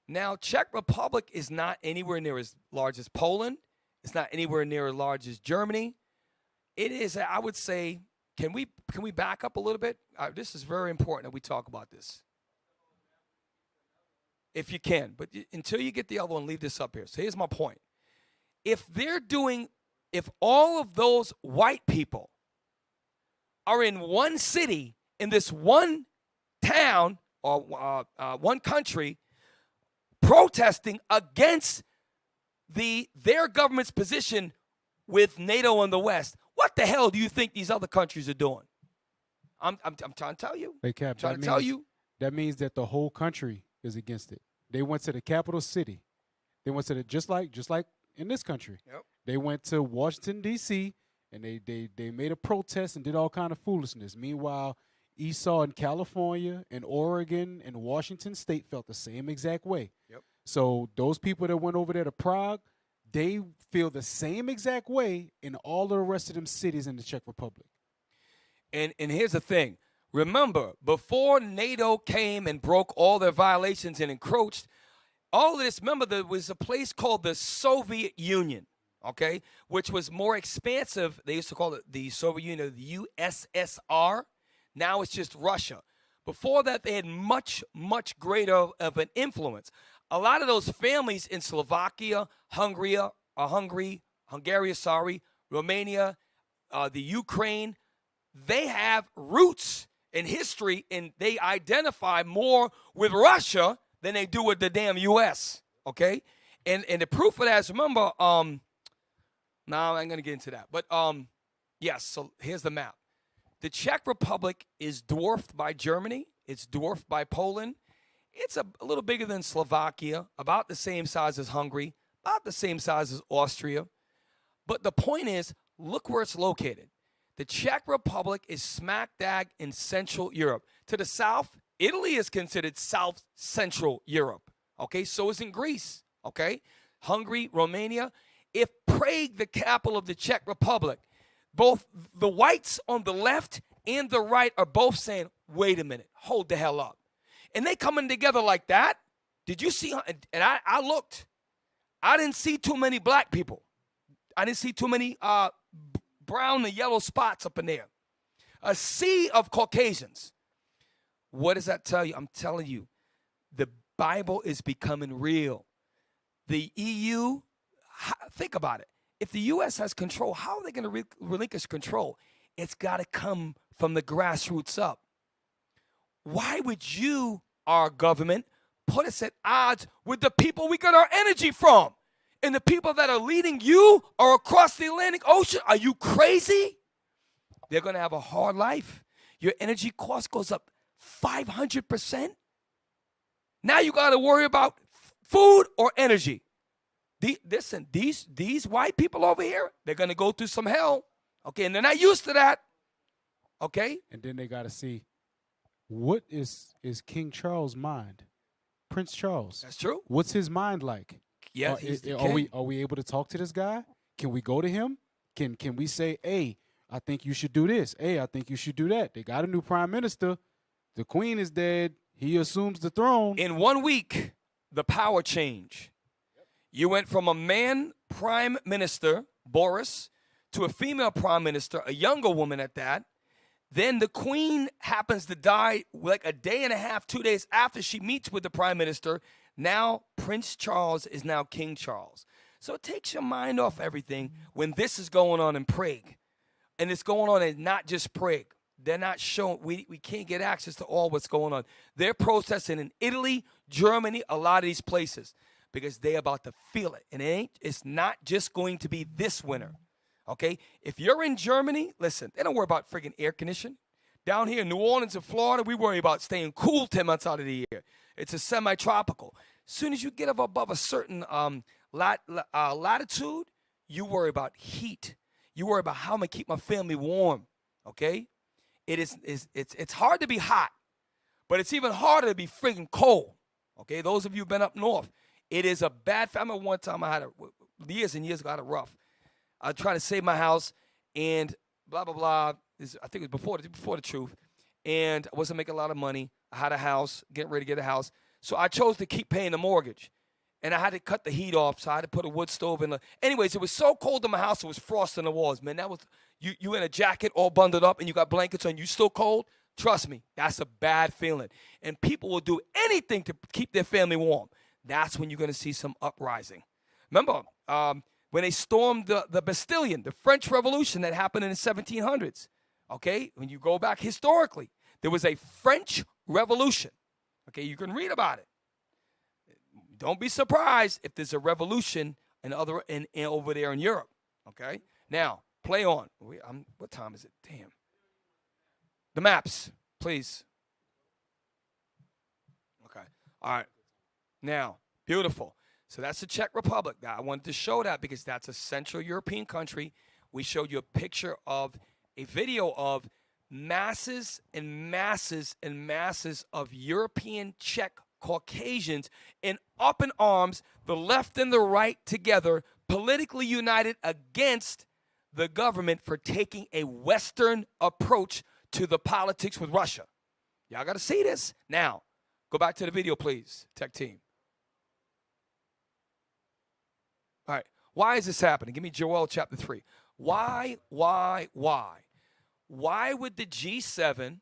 Now, Czech Republic is not anywhere near as large as Poland. It's not anywhere near as large as Germany. It is, I would say, can we back up a little bit? This is very important that we talk about this. If you can. But until you get the other one, leave this up here. So here's my point. If all of those white people are in one city, in this one town or one country, protesting against their government's position with NATO and the West, what the hell do you think these other countries are doing? I'm trying to tell you. Hey, Cap, that means that the whole country is against it. They went to the capital city. They went to the just like in this country. Yep. They went to Washington D.C. and they made a protest and did all kind of foolishness. Meanwhile, Esau in California and Oregon and Washington State felt the same exact way. Yep. So those people that went over there to Prague, they feel the same exact way in all of the rest of them cities in the Czech Republic. And here's the thing. Remember, before NATO came and broke all their violations and encroached, all of this, remember, there was a place called the Soviet Union, okay, which was more expansive. They used to call it the Soviet Union, the USSR. Now it's just Russia. Before that, they had much, much greater of an influence. A lot of those families in Slovakia, Hungary, Romania, the Ukraine, they have roots in history, and they identify more with Russia than they do with the damn U.S., okay? And the proof of that is, remember, no, I ain't going to get into that. But, yes, so here's the map. The Czech Republic is dwarfed by Germany. It's dwarfed by Poland. It's a little bigger than Slovakia, about the same size as Hungary, about the same size as Austria. But the point is, look where it's located. The Czech Republic is smack dab in Central Europe. To the south, Italy is considered South Central Europe. Okay, so is in Greece. Okay, Hungary, Romania. If Prague, the capital of the Czech Republic, both the whites on the left and the right are both saying, wait a minute, hold the hell up. And they coming together like that. Did you see? And I looked. I didn't see too many black people. I didn't see too many brown and yellow spots up in there. A sea of Caucasians. What does that tell you? I'm telling you, the Bible is becoming real. The EU, think about it. If the U.S. has control, how are they going to relinquish control? It's got to come from the grassroots up. Why would you, our government, put us at odds with the people we get our energy from? And the people that are leading you are across the Atlantic Ocean. Are you crazy? They're going to have a hard life. Your energy cost goes up 500%. Now you got to worry about food or energy. Listen, these white people over here, they're going to go through some hell. Okay, and they're not used to that. Okay? And then they got to see, what is King Charles' mind? Prince Charles. That's true. What's his mind like? Yeah, are we able to talk to this guy? Can we go to him? Can we say, hey, I think you should do this. Hey, I think you should do that. They got a new prime minister. The queen is dead. He assumes the throne. In 1 week, the power change. You went from a man prime minister, Boris, to a female prime minister, a younger woman at that. Then the queen happens to die like a day and a half, 2 days after she meets with the prime minister. Now Prince Charles is now King Charles. So it takes your mind off everything when this is going on in Prague. And it's going on in not just Prague. They're not showing, we can't get access to all what's going on. They're protesting in Italy, Germany, a lot of these places because they're about to feel it. And it's not just going to be this winter. Okay, if you're in Germany, listen, they don't worry about friggin' air conditioning. Down here in New Orleans and Florida, we worry about staying cool 10 months out of the year. It's a semi-tropical. As soon as you get up above a certain latitude, you worry about heat. You worry about how I'm gonna keep my family warm. Okay, it's hard to be hot, but it's even harder to be friggin' cold. Okay, those of you who've been up north, it is a bad. I remember one time I had years and years ago I had a rough. I was trying to save my house, and blah, blah, blah. I think it was before the truth. And I wasn't making a lot of money. I had a house, getting ready to get a house. So I chose to keep paying the mortgage. And I had to cut the heat off, so I had to put a wood stove in. Anyways, it was so cold in my house, it was frost in the walls. Man, that was, you in a jacket all bundled up, and you got blankets on, you still cold? Trust me, that's a bad feeling. And people will do anything to keep their family warm. That's when you're going to see some uprising. Remember, when they stormed the Bastille, the French Revolution that happened in the 1700s, okay? When you go back historically, there was a French Revolution. Okay, you can read about it. Don't be surprised if there's a revolution over there in Europe, okay? Now, play on. What time is it? Damn. The maps, please. Okay, all right. Now, beautiful. So that's the Czech Republic. Now, I wanted to show that because that's a Central European country. We showed you a picture of a video of masses and masses and masses of European Czech Caucasians up in arms, the left and the right together, politically united against the government for taking a Western approach to the politics with Russia. Y'all got to see this. Now, go back to the video, please, tech team. All right, why is this happening? Give me Joel chapter 3. Why? Why would the G7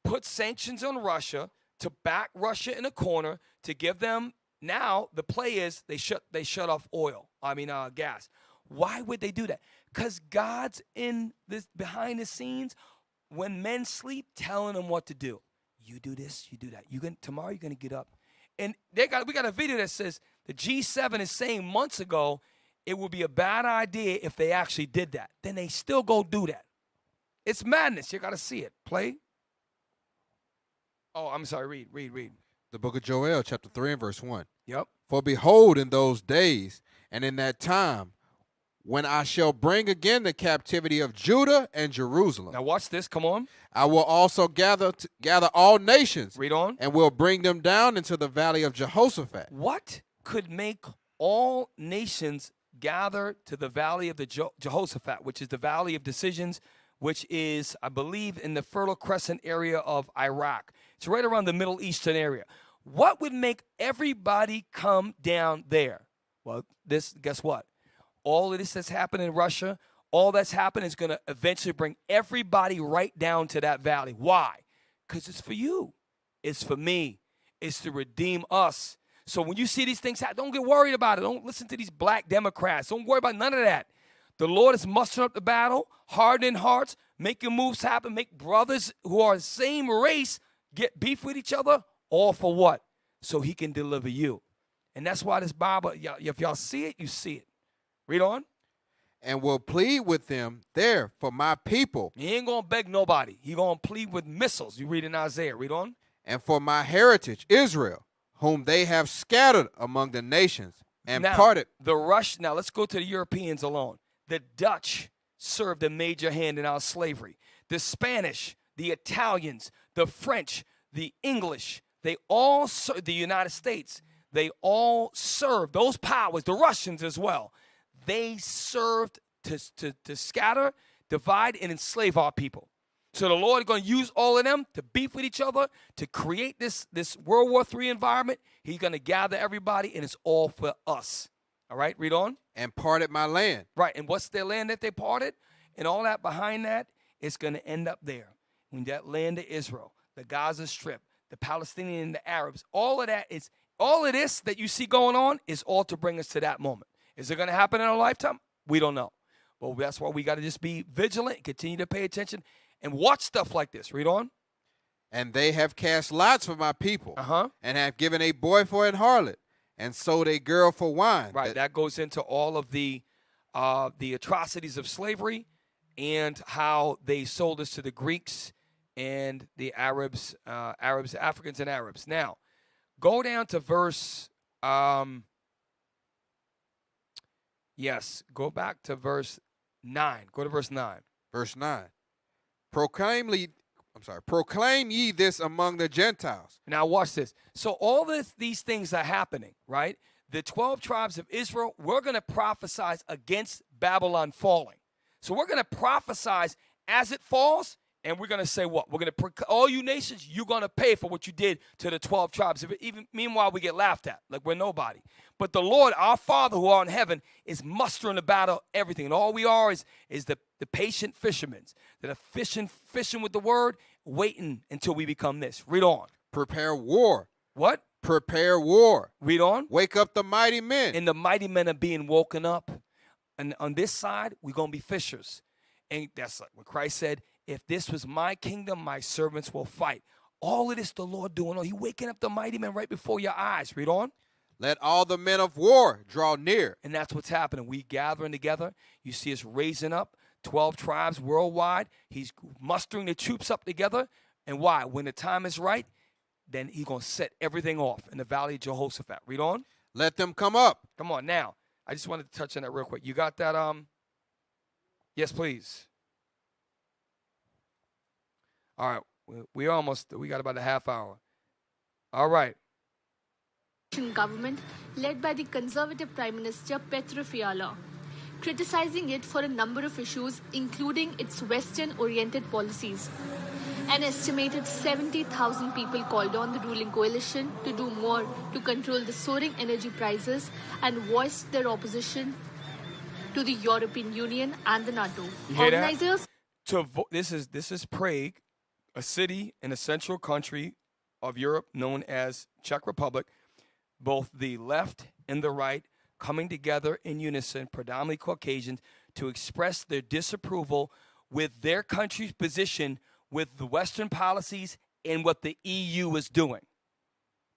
put sanctions on Russia to back Russia in a corner to give them, now the play is they shut off gas. Why would they do that? Because God's in this behind the scenes when men sleep telling them what to do. You do this, you do that. Tomorrow you're going to get up. And we got a video that says the G7 is saying months ago it would be a bad idea if they actually did that. Then they still go do that. It's madness. You got to see it. Play. Oh, I'm sorry. Read. The book of Joel, chapter 3 and verse 1. Yep. For behold, in those days and in that time, when I shall bring again the captivity of Judah and Jerusalem. Now watch this. Come on. I will also gather all nations. Read on. And will bring them down into the valley of Jehoshaphat. What could make all nations gather to the valley of the Jehoshaphat, which is the valley of decisions, which is, I believe, in the Fertile Crescent area of Iraq. It's right around the Middle Eastern area. What would make everybody come down there? Well, guess what? All of this that's happened in Russia, all that's happened is going to eventually bring everybody right down to that valley. Why? Because it's for you. It's for me. It's to redeem us. So when you see these things happen, don't get worried about it. Don't listen to these black Democrats. Don't worry about none of that. The Lord is mustering up the battle, hardening hearts, making moves happen, make brothers who are the same race get beef with each other, all for what? So he can deliver you. And that's why this Bible, if y'all see it, you see it. Read on. And will plead with them there for my people. He ain't going to beg nobody. He going to plead with missiles. You read in Isaiah. Read on. And for my heritage, Israel, whom they have scattered among the nations and parted. Now let's go to the Europeans alone. The Dutch served a major hand in our slavery. The Spanish, the Italians, the French, the English, they all served, the United States, they all served, those powers, the Russians as well. They served to scatter, divide, and enslave our people. So the Lord is going to use all of them to beef with each other, to create this World War III environment. He's going to gather everybody, and it's all for us. All right, read on. And parted my land. Right, and what's their land that they parted? And all that behind that, it's going to end up there. When that land of Israel, the Gaza Strip, the Palestinian and the Arabs, all of this that you see going on is all to bring us to that moment. Is it going to happen in our lifetime? We don't know. But that's why we got to just be vigilant, continue to pay attention, and watch stuff like this. Read on. And they have cast lots for my people, and have given a boy for an harlot, and sold a girl for wine. Right, that goes into all of the atrocities of slavery and how they sold us to the Greeks and the Arabs, Africans and Arabs. Now, go down to verse, go back to verse 9. Go to verse 9. Verse 9. Proclaim ye this among the Gentiles. Now watch this. So all these things are happening, right? The 12 tribes of Israel, we're going to prophesy against Babylon falling. So we're going to prophesy as it falls, and we're going to say what? We're going to, all you nations, you're going to pay for what you did to the 12 tribes. Even meanwhile, we get laughed at like we're nobody. But the Lord, our Father who are in heaven, is mustering the battle, everything. And all we are is the patient fishermen that are fishing with the word, waiting until we become this. Read on. Prepare war. What? Prepare war. Read on. Wake up the mighty men. And the mighty men are being woken up. And on this side, we're going to be fishers. And that's like what Christ said, if this was my kingdom, my servants will fight. All of this the Lord doing. He waking up the mighty men right before your eyes. Read on. Let all the men of war draw near. And that's what's happening. We gathering together. You see us raising up 12 tribes worldwide. He's mustering the troops up together. And why? When the time is right, then he's going to set everything off in the valley of Jehoshaphat. Read on. Let them come up. Come on. Now, I just wanted to touch on that real quick. You got that? Yes, please. All right. We got about a half hour. All right. Government led by the conservative Prime Minister Petro Fiala, criticizing it for a number of issues, including its Western-oriented policies. An estimated 70,000 people called on the ruling coalition to do more to control the soaring energy prices and voiced their opposition to the European Union and the NATO. You hear organizers that? This is Prague, a city in a central country of Europe known as Czech Republic. Both the left and the right coming together in unison, predominantly Caucasians, to express their disapproval with their country's position with the Western policies and what the EU is doing.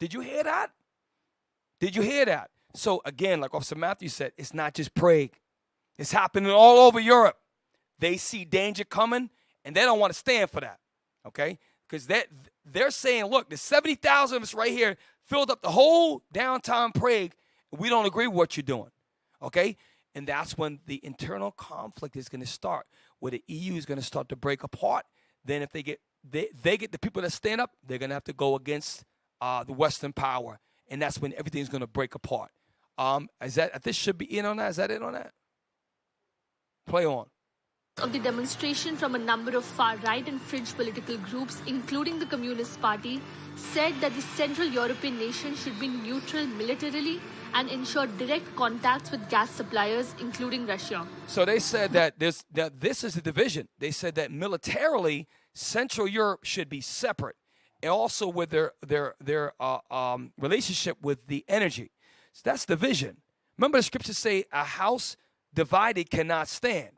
Did you hear that? Did you hear that? So again, like Officer Matthew said, it's not just Prague. It's happening all over Europe. They see danger coming, and they don't want to stand for that, okay? Because they're saying, look, there's 70,000 of us right here filled up the whole downtown Prague. We don't agree with what you're doing, okay? And that's when the internal conflict is going to start, where the EU is going to start to break apart. Then if they get the people that stand up, they're going to have to go against the Western power, and that's when everything's going to break apart. This should be in on that? Is that it on that? Play on. Of the demonstration from a number of far-right and fringe political groups, including the Communist Party, said that the Central European nation should be neutral militarily and ensure direct contacts with gas suppliers, including Russia. So they said that this is a division. They said that militarily, Central Europe should be separate, and also with their relationship with the energy. So that's division. Remember the scriptures say a house divided cannot stand.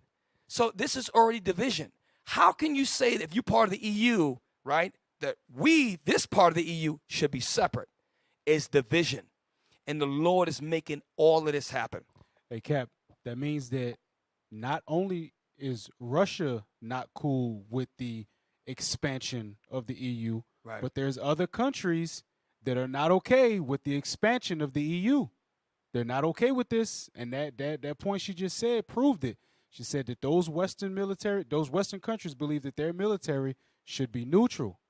So this is already division. How can you say that if you're part of the EU, right, that this part of the EU, should be separate? It's division. And the Lord is making all of this happen. Hey, Cap, that means that not only is Russia not cool with the expansion of the EU, right, but there's other countries that are not okay with the expansion of the EU. They're not okay with this, and that point she just said proved it. She said that those Western countries believe that their military should be neutral.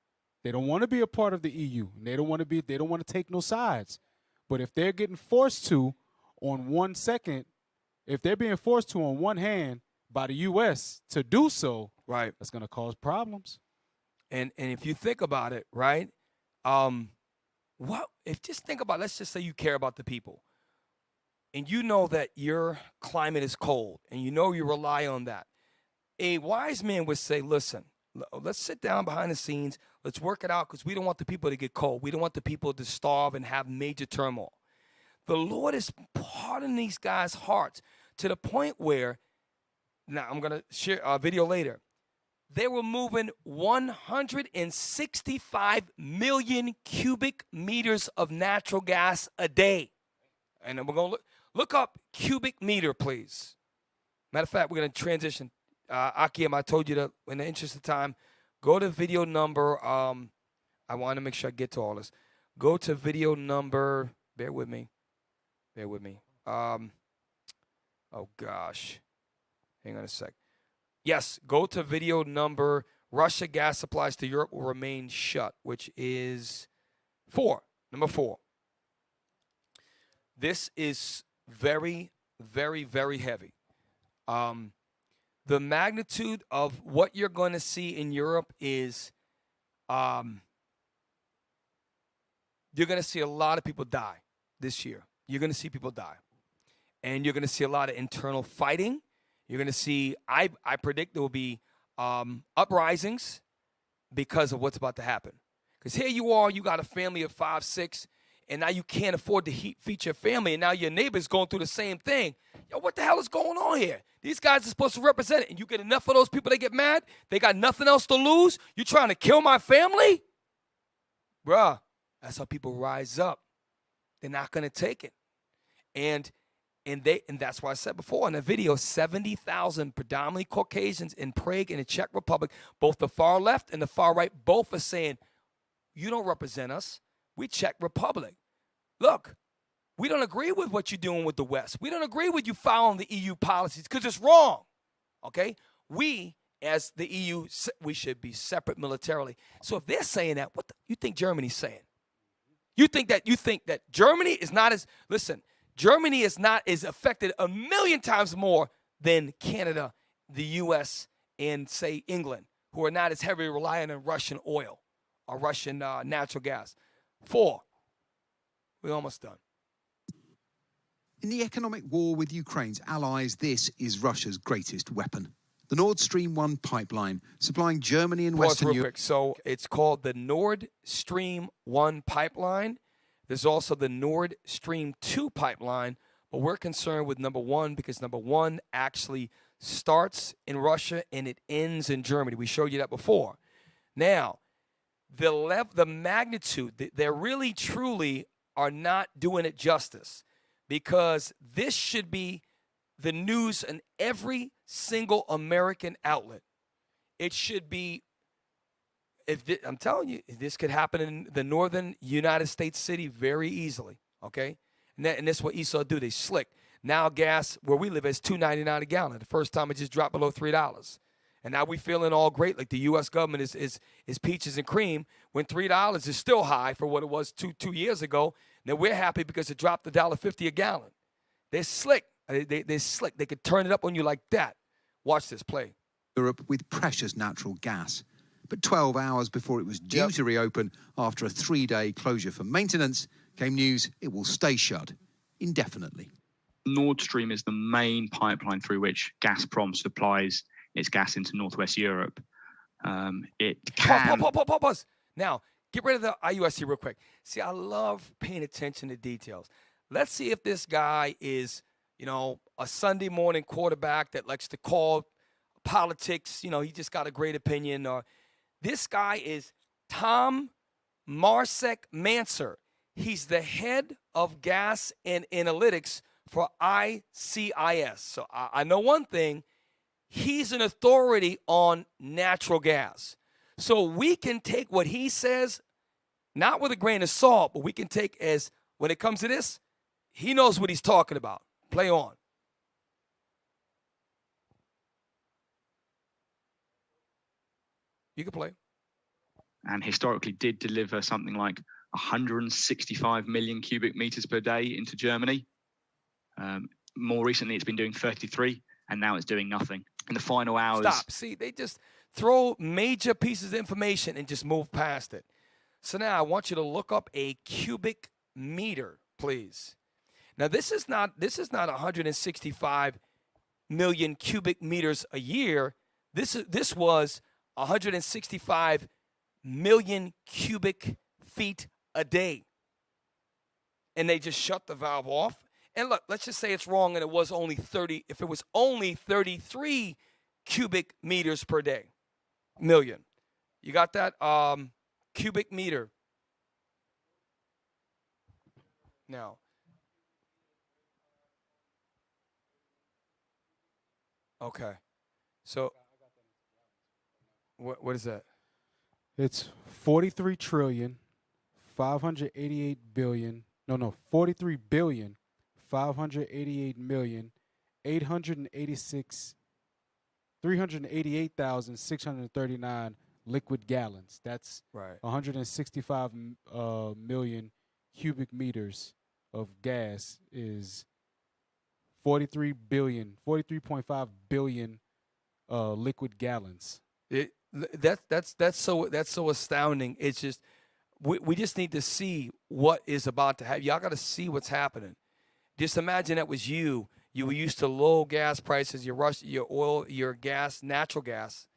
They don't want to be a part of the EU. And they don't want to take no sides. But if they're getting forced to on one hand by the US to do so, right, that's going to cause problems. And if you think about it, right, let's just say you care about the people. and you know that your climate is cold, and you know you rely on that, a wise man would say, listen, let's sit down behind the scenes. Let's work it out, because we don't want the people to get cold. We don't want the people to starve and have major turmoil. The Lord is hardening these guys' hearts to the point where, now I'm going to share a video later, they were moving 165 million cubic meters of natural gas a day. And then we're going to look up cubic meter, please. Matter of fact, we're going to transition. Akiem, I told you to, in the interest of time, go to video number, I want to make sure I get to all this. Go to video number, bear with me. Oh, gosh. Hang on a sec. Yes, go to video number, Russia gas supplies to Europe will remain shut, which is 4, number 4. This is very, very, very heavy. The magnitude of what you're going to see in Europe is you're going to see a lot of people die this year. You're going to see people die. And you're going to see a lot of internal fighting. You're going to see, I predict there will be uprisings because of what's about to happen. Because here you are, you got a family of 5, 6, and now you can't afford to feed your family, and now your neighbor's going through the same thing. Yo, what the hell is going on here? These guys are supposed to represent it, and you get enough of those people that get mad, they got nothing else to lose? You trying to kill my family? Bruh, that's how people rise up. They're not going to take it. And that's why I said before in the video, 70,000 predominantly Caucasians in Prague and the Czech Republic, both the far left and the far right, both are saying, you don't represent us. We Czech Republic. Look, we don't agree with what you're doing with the West. We don't agree with you following the EU policies because it's wrong. Okay? We, as the EU, we should be separate militarily. So if they're saying that, what you think Germany's saying? You think that Germany is not as, listen, Germany is affected 1,000,000 times more than Canada, the U.S., and, say, England, who are not as heavily reliant on Russian oil or Russian natural gas. 4. We're almost done. In the economic war with Ukraine's allies, this is Russia's greatest weapon. The Nord Stream 1 pipeline, supplying Germany and Western Europe. So it's called the Nord Stream 1 pipeline. There's also the Nord Stream 2 pipeline, but we're concerned with number 1 because number 1 actually starts in Russia and it ends in Germany. We showed you that before. Now, the magnitude, they really truly are not doing it justice, because this should be the news in every single American outlet. It should be, I'm telling you, this could happen in the northern United States city very easily, okay? And that's what Esau do. They slick. Now gas, where we live, is $2.99 a gallon. The first time it just dropped below $3. And now we feeling all great, like the U.S. government is peaches and cream, when $3 is still high for what it was two years ago. Now we're happy because it dropped to $1.50 a gallon. They're slick. They're slick. They could turn it up on you like that. Watch this play. Europe with precious natural gas. But 12 hours before it was due to reopen after a 3-day closure for maintenance, came news it will stay shut indefinitely. Nord Stream is the main pipeline through which Gazprom supplies its gas into Northwest Europe. It can... Pause. Now, get rid of the IUSC real quick. See, I love paying attention to details. Let's see if this guy is, a Sunday morning quarterback that likes to call politics. He just got a great opinion. Or this guy is Tom Marsek Manser. He's the head of gas and analytics for ICIS. So I know one thing. He's an authority on natural gas. So we can take what he says, not with a grain of salt, but we can take as, when it comes to this, he knows what he's talking about. Play on. You can play. And historically did deliver something like 165 million cubic meters per day into Germany. More recently, it's been doing 33, and now it's doing nothing. In the final hours... Stop. See, they just throw major pieces of information and just move past it. So now I want you to look up a cubic meter, please. Now, this is not 165 million cubic meters a year. This was 165 million cubic feet a day. And they just shut the valve off. And look, let's just say it's wrong and it was only 30. If it was only 33 cubic meters per day, million. You got that? Cubic meter. Now. Okay. So what is that? It's 43 trillion, 588 billion. No, 43 billion, 588 million, 388,639 liquid gallons. That's right. 165 million cubic meters of gas is 43.5 billion liquid gallons. That's so astounding. It's just we just need to see what is about to happen. Y'all got to see what's happening. Just imagine that was you. You were used to low gas prices. Your oil, your gas, natural gas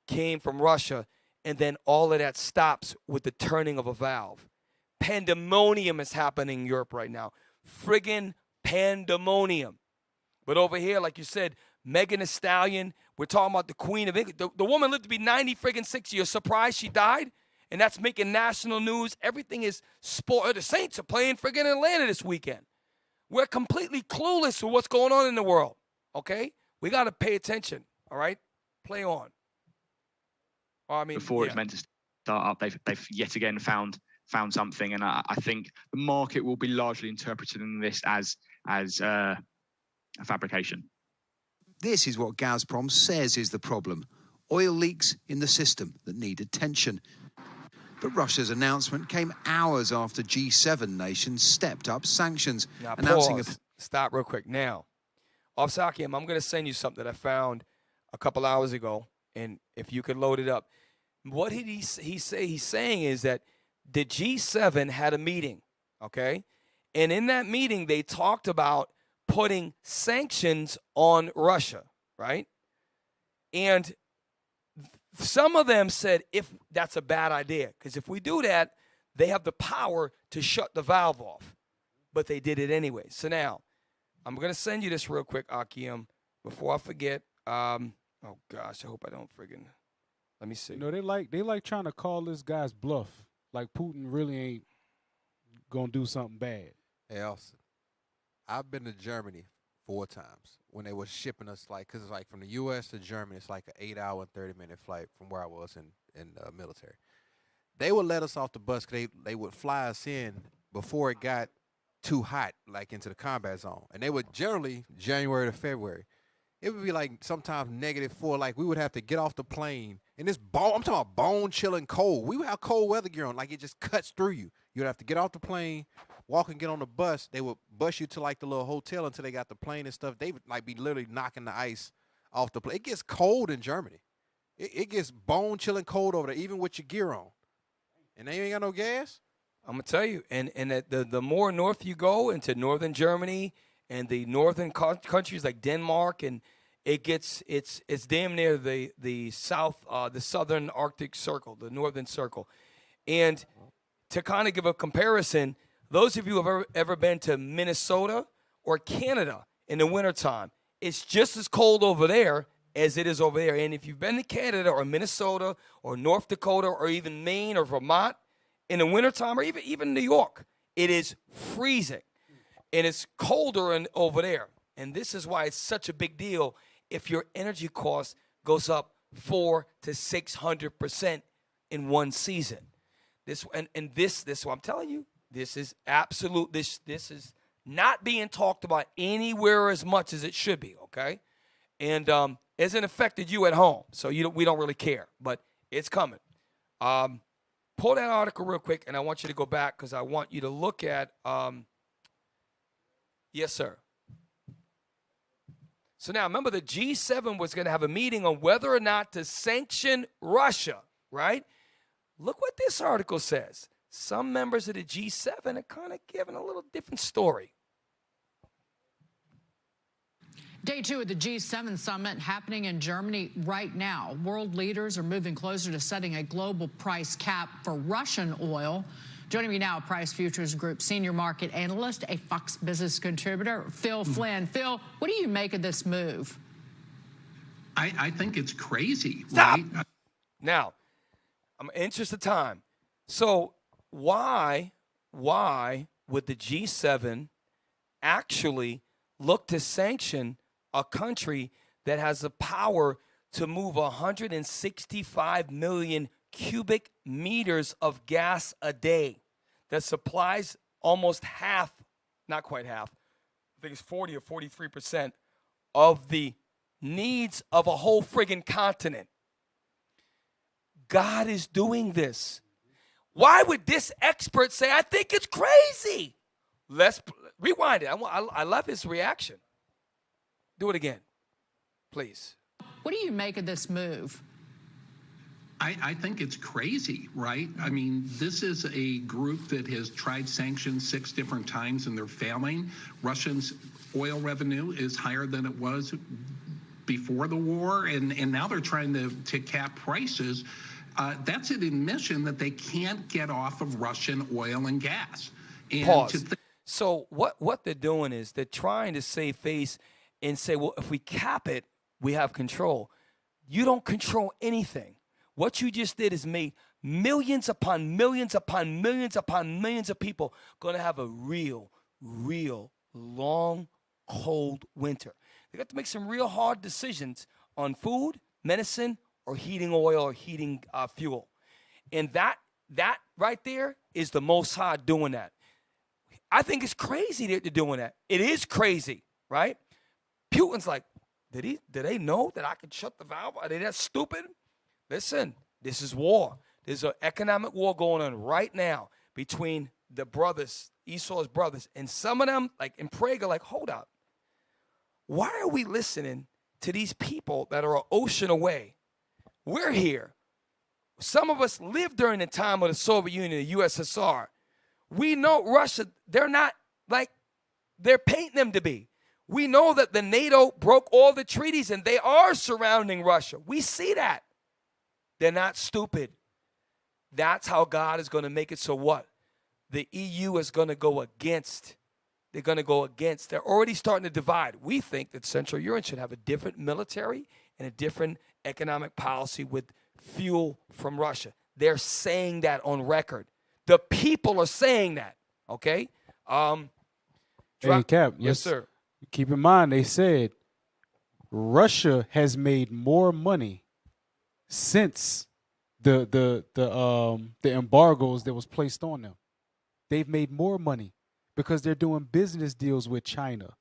came from Russia, and then all of that stops with the turning of a valve. Pandemonium is happening in Europe right now. Friggin' pandemonium. But over here, like you said, Megan Thee Stallion, we're talking about the Queen of England. The woman lived to be 96 years. Surprised she died? And that's making national news. Everything is sport. The Saints are playing friggin' Atlanta this weekend. We're completely clueless to what's going on in the world, okay? We got to pay attention, all right? Play on. Before it's meant to start up, they've yet again found something, and I think the market will be largely interpreting this as a fabrication. This is what Gazprom says is the problem. Oil leaks in the system that need attention. But Russia's announcement came hours after G7 nations stepped up sanctions. Now, announcing pause. Stop real quick. Now, Officer Hakim, I'm going to send you something that I found a couple hours ago, and if you could load it up. What did he say? He's saying is that the G7 had a meeting, okay? And in that meeting, they talked about putting sanctions on Russia, right? And some of them said if that's a bad idea, because if we do that, they have the power to shut the valve off. But they did it anyway. So now, I'm going to send you this real quick, Akiem, before I forget. Oh, gosh, I hope I don't friggin'. Let me see. No, they like trying to call this guy's bluff. Like Putin really ain't going to do something bad. Hey, Austin, I've been to Germany 4 times when they were shipping us, because it's like from the U.S. to Germany, it's like an 8-hour and 30-minute flight from where I was in the military. They would let us off the bus because they would fly us in before it got too hot, like into the combat zone. And they would generally, January to February, it would be like sometimes -4. Like we would have to get off the plane. And this I'm talking about bone-chilling cold. We would have cold weather gear on, like it just cuts through you. You'd have to get off the plane, walk and get on the bus. They would bus you to like the little hotel until they got the plane and stuff. They would like be literally knocking the ice off the plane. It gets cold in Germany. It gets bone-chilling cold over there, even with your gear on. And they ain't got no gas. I'm gonna tell you, and the more north you go into northern Germany and the northern countries like Denmark, and it's damn near the southern Arctic Circle, the northern circle. And to kind of give a comparison, those of you who have ever been to Minnesota or Canada in the wintertime, it's just as cold over there as it is over there. And if you've been to Canada or Minnesota or North Dakota or even Maine or Vermont in the wintertime, or even New York, it is freezing. And it's colder over there. And this is why it's such a big deal if your energy cost goes up 400 to 600% in one season. This what I'm telling you, this is absolute. This is not being talked about anywhere as much as it should be. Okay, and hasn't affected you at home, so we don't really care, but it's coming. Pull that article real quick, and I want you to go back because I want you to look at. Yes, sir. So now, remember, the G7 was going to have a meeting on whether or not to sanction Russia, right? Look what this article says. some members of the G7 are kind of giving a little different story. Day 2 of the G7 summit happening in Germany right now. World leaders are moving closer to setting a global price cap for Russian oil. Joining me now, Price Futures Group senior market analyst, a Fox Business contributor, Phil Flynn. Phil, what do you make of this move? I think it's crazy. Stop. Right? Now, I'm in interest of time. So why would the G7 actually look to sanction a country that has the power to move 165 million cubic meters of gas a day, that supplies almost half, not quite half, I think it's 40 or 43% of the needs of a whole friggin' continent? God is doing this. Why would this expert say, I think it's crazy? Let's rewind it. I love his reaction. Do it again, please. What do you make of this move? I think it's crazy, right? I mean, this is a group that has tried sanctions 6 different times and they're failing. Russia's oil revenue is higher than it was before the war, and now they're trying to cap prices. That's an admission that they can't get off of Russian oil and gas. And Pause. So what they're doing is they're trying to save face and say, well, if we cap it, we have control. You don't control anything. What you just did is made millions upon millions upon millions upon millions of people going to have a real, long, cold winter. They got to make some real hard decisions on food, medicine, or heating oil or heating fuel. And that right there is the Most High doing that. I think it's crazy that they're doing that. It is crazy, right? Putin's like, did they know that I could shut the valve? Are they that stupid? Listen, this is war. There's an economic war going on right now between the brothers, Esau's brothers, and some of them, like in Prague, are like, hold up. Why are we listening to these people that are an ocean away? We're here. Some of us lived during the time of the Soviet Union, the USSR. We know Russia, they're not like they're painting them to be. We know that the NATO broke all the treaties and they are surrounding Russia. We see that. They're not stupid. That's how God is going to make it so what? The EU is going to go against. They're going to go against. They're already starting to divide. We think that Central Europe should have a different military and a different economic policy with fuel from Russia. They're saying that on record. The people are saying that, okay? Hey, Cap. Yes, sir. Keep in mind, they said Russia has made more money since the embargoes that was placed on them. They've made more money because they're doing business deals with China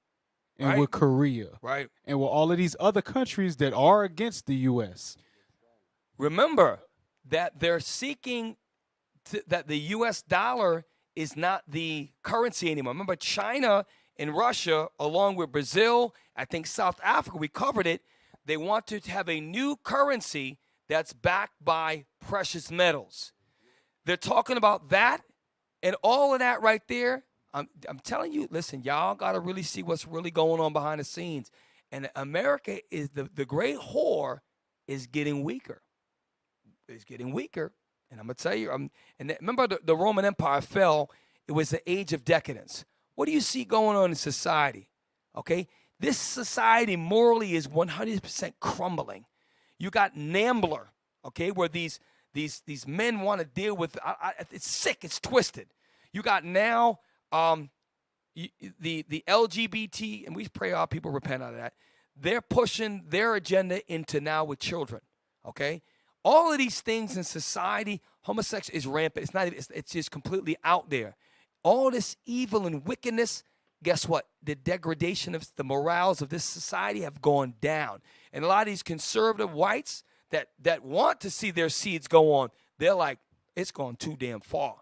and with Korea, right, and with all of these other countries that are against the U.S. Remember that they're seeking that the U.S. dollar is not the currency anymore. Remember, China and Russia, along with Brazil, I think South Africa, we covered it, they want to have a new currency that's backed by precious metals. They're talking about that, and all of that right there. I'm telling you, listen, y'all got to really see what's really going on behind the scenes. And America is the great whore is getting weaker. It's getting weaker. And I'm going to tell you, and remember the Roman Empire fell. It was the age of decadence. What do you see going on in society? Okay? This society morally is 100% crumbling. You got NAMBLR, okay, where these men want to deal with, it's sick, it's twisted. You got now the LGBT, and we pray our people repent out of that. They're pushing their agenda into now with children, okay? All of these things in society, homosexuality is rampant. It's just completely out there. All this evil and wickedness, guess what? The degradation of the morals of this society have gone down. And a lot of these conservative whites that want to see their seeds go on, they're like, it's gone too damn far,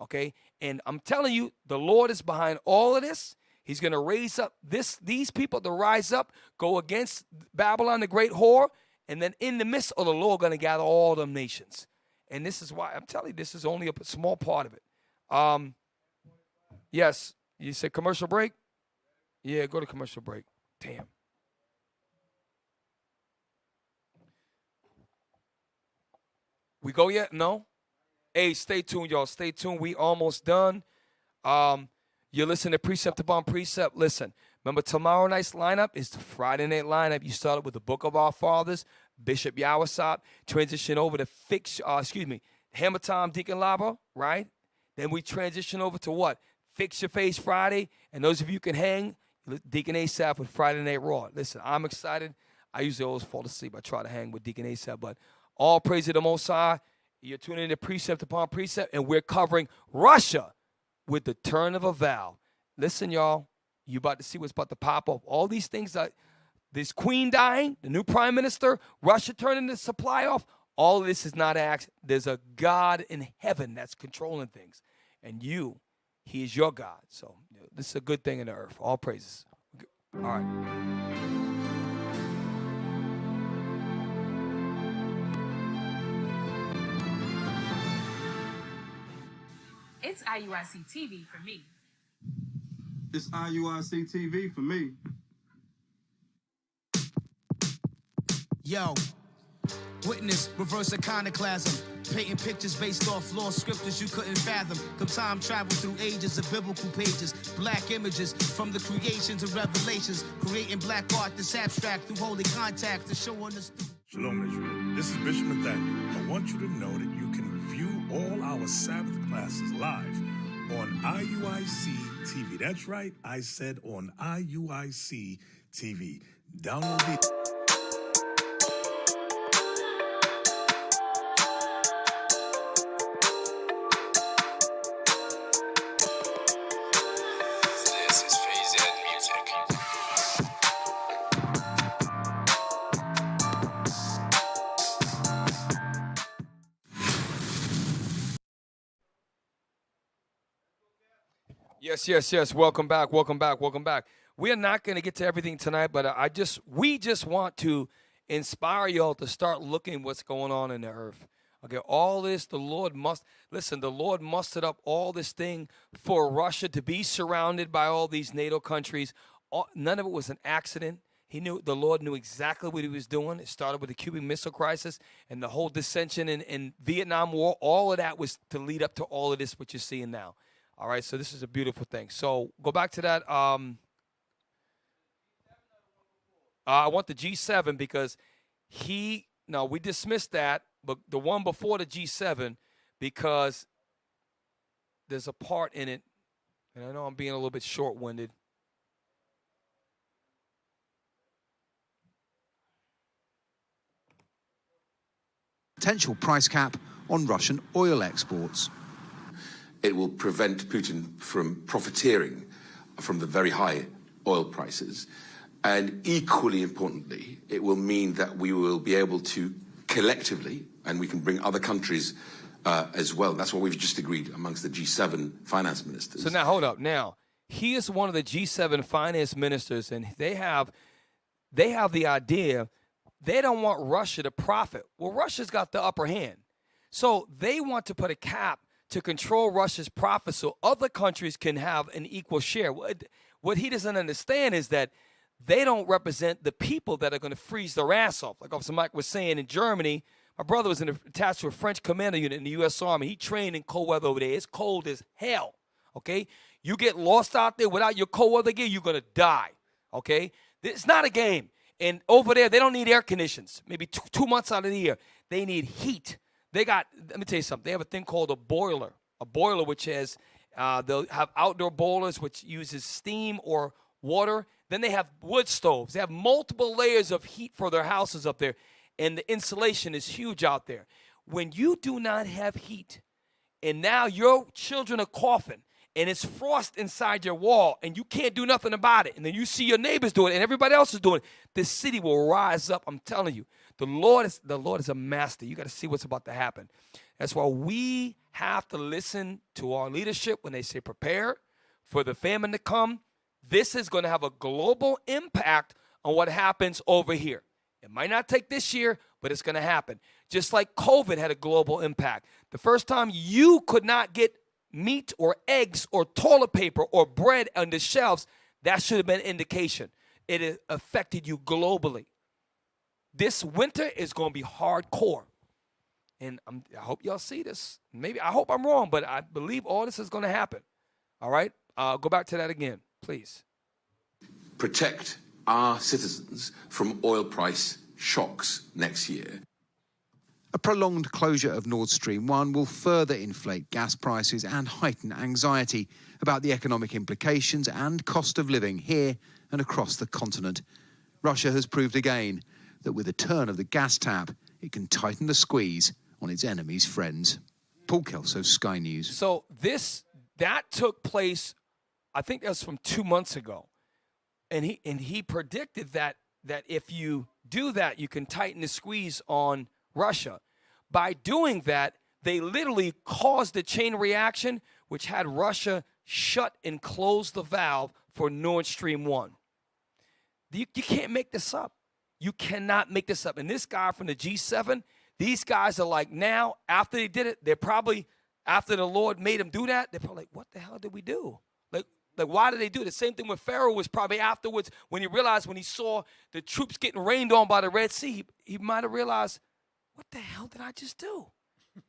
okay? And I'm telling you, the Lord is behind all of this. He's going to raise up these people to rise up, go against Babylon, the great whore, and then in the midst of the Lord going to gather all them nations. And this is why I'm telling you, this is only a small part of it. Yes, you said commercial break? Yeah, go to commercial break. Damn. We go yet? No? Hey, stay tuned, y'all. Stay tuned. We almost done. You're listening to Precept Upon Precept. Listen, remember tomorrow night's lineup is the Friday night lineup. You started with the Book of Our Fathers, Bishop Yawasop, transition over to Hammer Time, Deacon Labo, right? Then we transition over to what? Fix Your Face Friday. And those of you who can hang, Deacon Asaph with Friday Night Raw. Listen, I'm excited. I usually always fall asleep. I try to hang with Deacon Asaph, but all praise to the Most High. You're tuning into Precept Upon Precept, and we're covering Russia with the turn of a valve. Listen, y'all, you about to see what's about to pop up. All these things, this queen dying, the new prime minister, Russia turning the supply off, all of this is not accident. There's a God in heaven that's controlling things, and he is your God. So this is a good thing in the earth. All praises. All right. It's IUIC TV for me. It's IUIC TV for me. Yo, witness reverse iconoclasm, painting pictures based off lost scriptures you couldn't fathom. Come time travel through ages of biblical pages, black images from the creation to revelations, creating black art that's abstract through holy contact to show on the Shalom, Israel. This is Bishop Nathaniel. I want you to know that you can view all our Sabbath classes live on IUIC TV. That's right, I said on IUIC TV. Download the... Yes. Welcome back. We are not going to get to everything tonight, but we just want to inspire y'all to start looking what's going on in the earth. Okay, all this, the Lord mustered up all this thing for Russia to be surrounded by all these NATO countries. None of it was an accident. The Lord knew exactly what he was doing. It started with the Cuban Missile Crisis and the whole dissension in Vietnam War. All of that was to lead up to all of this, what you're seeing now. All right, so this is a beautiful thing. So go back to that. I want the G7 because we dismissed that, but the one before the G7 because there's a part in it, and I know I'm being a little bit short-winded. Potential price cap on Russian oil exports. It will prevent Putin from profiteering from the very high oil prices. And equally importantly, it will mean that we will be able to collectively, and we can bring other countries as well. That's what we've just agreed amongst the G7 finance ministers. So now, hold up. Now, he is one of the G7 finance ministers, and they have the idea they don't want Russia to profit. Well, Russia's got the upper hand. So they want to put a cap to control Russia's profits so other countries can have an equal share. What he doesn't understand is that they don't represent the people that are going to freeze their ass off. Like Officer Mike was saying, in Germany, my brother was attached to a French commando unit in the U.S. Army. He trained in cold weather over there. It's cold as hell, okay? You get lost out there without your cold weather gear, you're going to die, okay? It's not a game. And over there, they don't need air conditions. Maybe 2 months out of the year. They need heat. Let me tell you something. They have a thing called a boiler which has, they'll have outdoor boilers which uses steam or water. Then they have wood stoves. They have multiple layers of heat for their houses up there, and the insulation is huge out there. When you do not have heat, and now your children are coughing, and it's frost inside your wall, and you can't do nothing about it, and then you see your neighbors doing it, and everybody else is doing it, this city will rise up. I'm telling you. The Lord is a master. You got to see what's about to happen. That's why we have to listen to our leadership when they say prepare for the famine to come. This is going to have a global impact on what happens over here. It might not take this year, but it's going to happen. Just like COVID had a global impact. The first time you could not get meat or eggs or toilet paper or bread on the shelves, that should have been an indication. It affected you globally. This winter is going to be hardcore. And I hope y'all see this. I hope I'm wrong, but I believe all this is going to happen. All right? Go back to that again, please. Protect our citizens from oil price shocks next year. A prolonged closure of Nord Stream 1 will further inflate gas prices and heighten anxiety about the economic implications and cost of living here and across the continent. Russia has proved again that with a turn of the gas tap, it can tighten the squeeze on its enemies' friends. Paul Kelso, Sky News. So that took place, I think that was from 2 months ago. And he predicted that if you do that, you can tighten the squeeze on Russia. By doing that, they literally caused a chain reaction, which had Russia shut and close the valve for Nord Stream 1. You can't make this up. You cannot make this up. And this guy from the G7, these guys are like now, after they did it, they're probably, after the Lord made them do that, they're probably like, what the hell did we do? Like, why did they do it? The same thing with Pharaoh was probably afterwards when he realized, when he saw the troops getting rained on by the Red Sea, he might have realized, what the hell did I just do?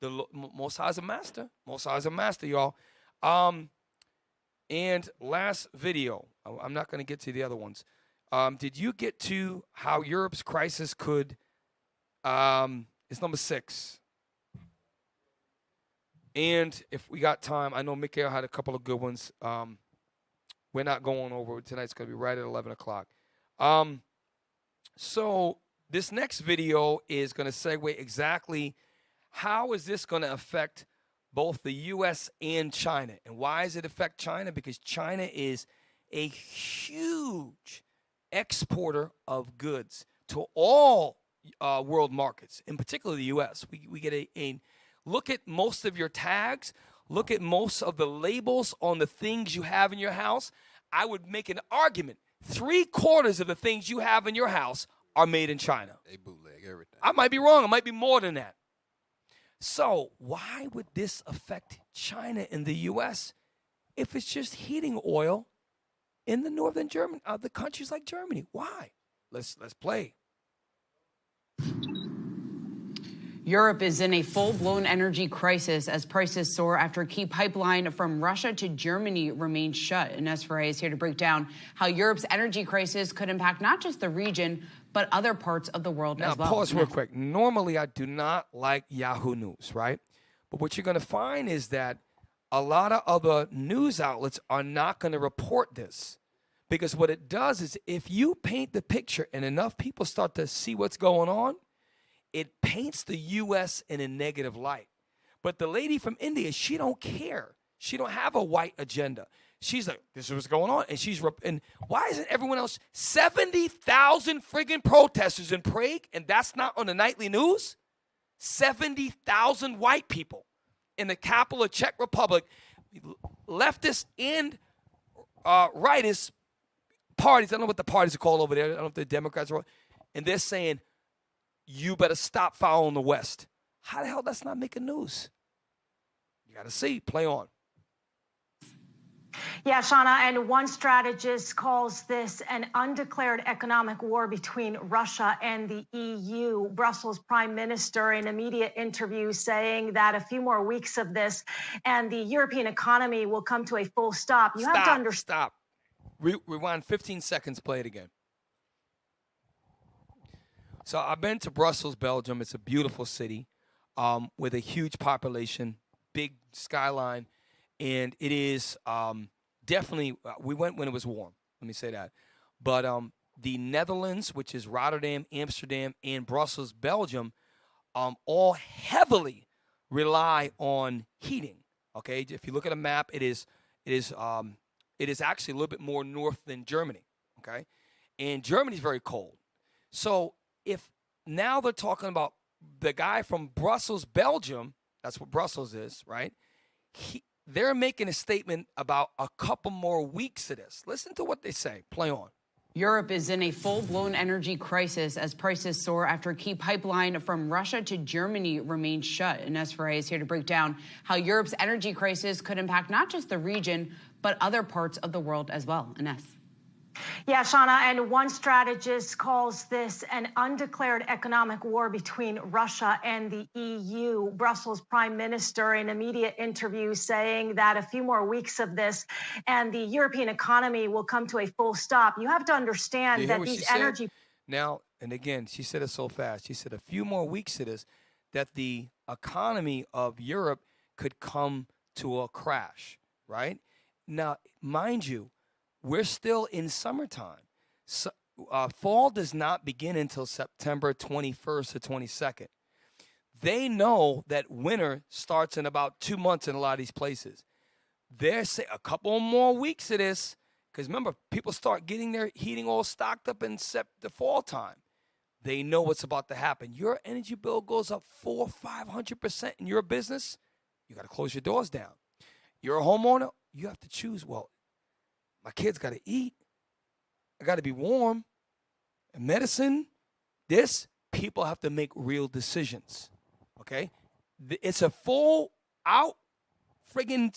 The Most High is a master. Most High is a master, y'all. And last video, I'm not going to get to the other ones. Did you get to how Europe's crisis could, it's number 6. And if we got time, I know Mikhail had a couple of good ones. We're not going over it. Tonight's going to be right at 11 o'clock. So this next video is going to segue exactly how is this going to affect both the U.S. and China. And why does it affect China? Because China is a huge exporter of goods to all world markets, in particular the U.S. We get a look at most of your tags. Look at most of the labels on the things you have in your house. I would make an argument. 3/4 of the things you have in your house are made in China. They bootleg everything. I might be wrong. It might be more than that. So why would this affect China and the U.S. if it's just heating oil in the northern Germany, the countries like Germany? Why? Let's play. Europe is in a full-blown energy crisis as prices soar after a key pipeline from Russia to Germany remains shut. Ines Ferre is here to break down how Europe's energy crisis could impact not just the region, but other parts of the world as well. Now, pause real quick. Normally, I do not like Yahoo News, right? But what you're going to find is that a lot of other news outlets are not going to report this. Because what it does is if you paint the picture and enough people start to see what's going on, it paints the U.S. in a negative light. But the lady from India, she don't care. She don't have a white agenda. She's like, this is what's going on. And why isn't everyone else? 70,000 friggin' protesters in Prague, and that's not on the nightly news? 70,000 white people in the capital of Czech Republic, leftists and rightist parties. I don't know what the parties are called over there. I don't know if they're Democrats or what. And they're saying, you better stop following the West. How the hell that's not making news? You got to see. Play on. Yeah, Shauna, and one strategist calls this an undeclared economic war between Russia and the EU. Brussels Prime Minister in a media interview saying that a few more weeks of this and the European economy will come to a full stop. You have to understand. Stop. Rewind 15 seconds. Play it again. So I've been to Brussels, Belgium. It's a beautiful city with a huge population, big skyline, and it is definitely, we went when it was warm, let me say that. But the Netherlands, which is Rotterdam, Amsterdam, and Brussels, Belgium, all heavily rely on heating, okay? If you look at a map, it is actually a little bit more north than Germany, okay? And Germany's very cold. So if now they're talking about the guy from Brussels, Belgium, that's what Brussels is, right? They're making a statement about a couple more weeks of this. Listen to what they say. Play on. Europe is in a full-blown energy crisis as prices soar after a key pipeline from Russia to Germany remains shut. Ines Ferre is here to break down how Europe's energy crisis could impact not just the region, but other parts of the world as well. Ines. Yeah, Shauna, and one strategist calls this an undeclared economic war between Russia and the EU. Brussels Prime Minister in a media interview saying that a few more weeks of this and the European economy will come to a full stop. You have to understand that these energy... Now, and again, she said it so fast. She said a few more weeks of this, that the economy of Europe could come to a crash, right? Now, mind you, we're still in summertime. So, fall does not begin until September 21st or 22nd. They know that winter starts in about 2 months in a lot of these places. They're saying a couple more weeks of this, because remember, people start getting their heating oil stocked up in the fall time. They know what's about to happen. Your energy bill goes up 400-500% in your business. You got to close your doors down. You're a homeowner. You have to choose, well, my kids got to eat. I got to be warm. And medicine, people have to make real decisions, okay? It's a full-out friggin'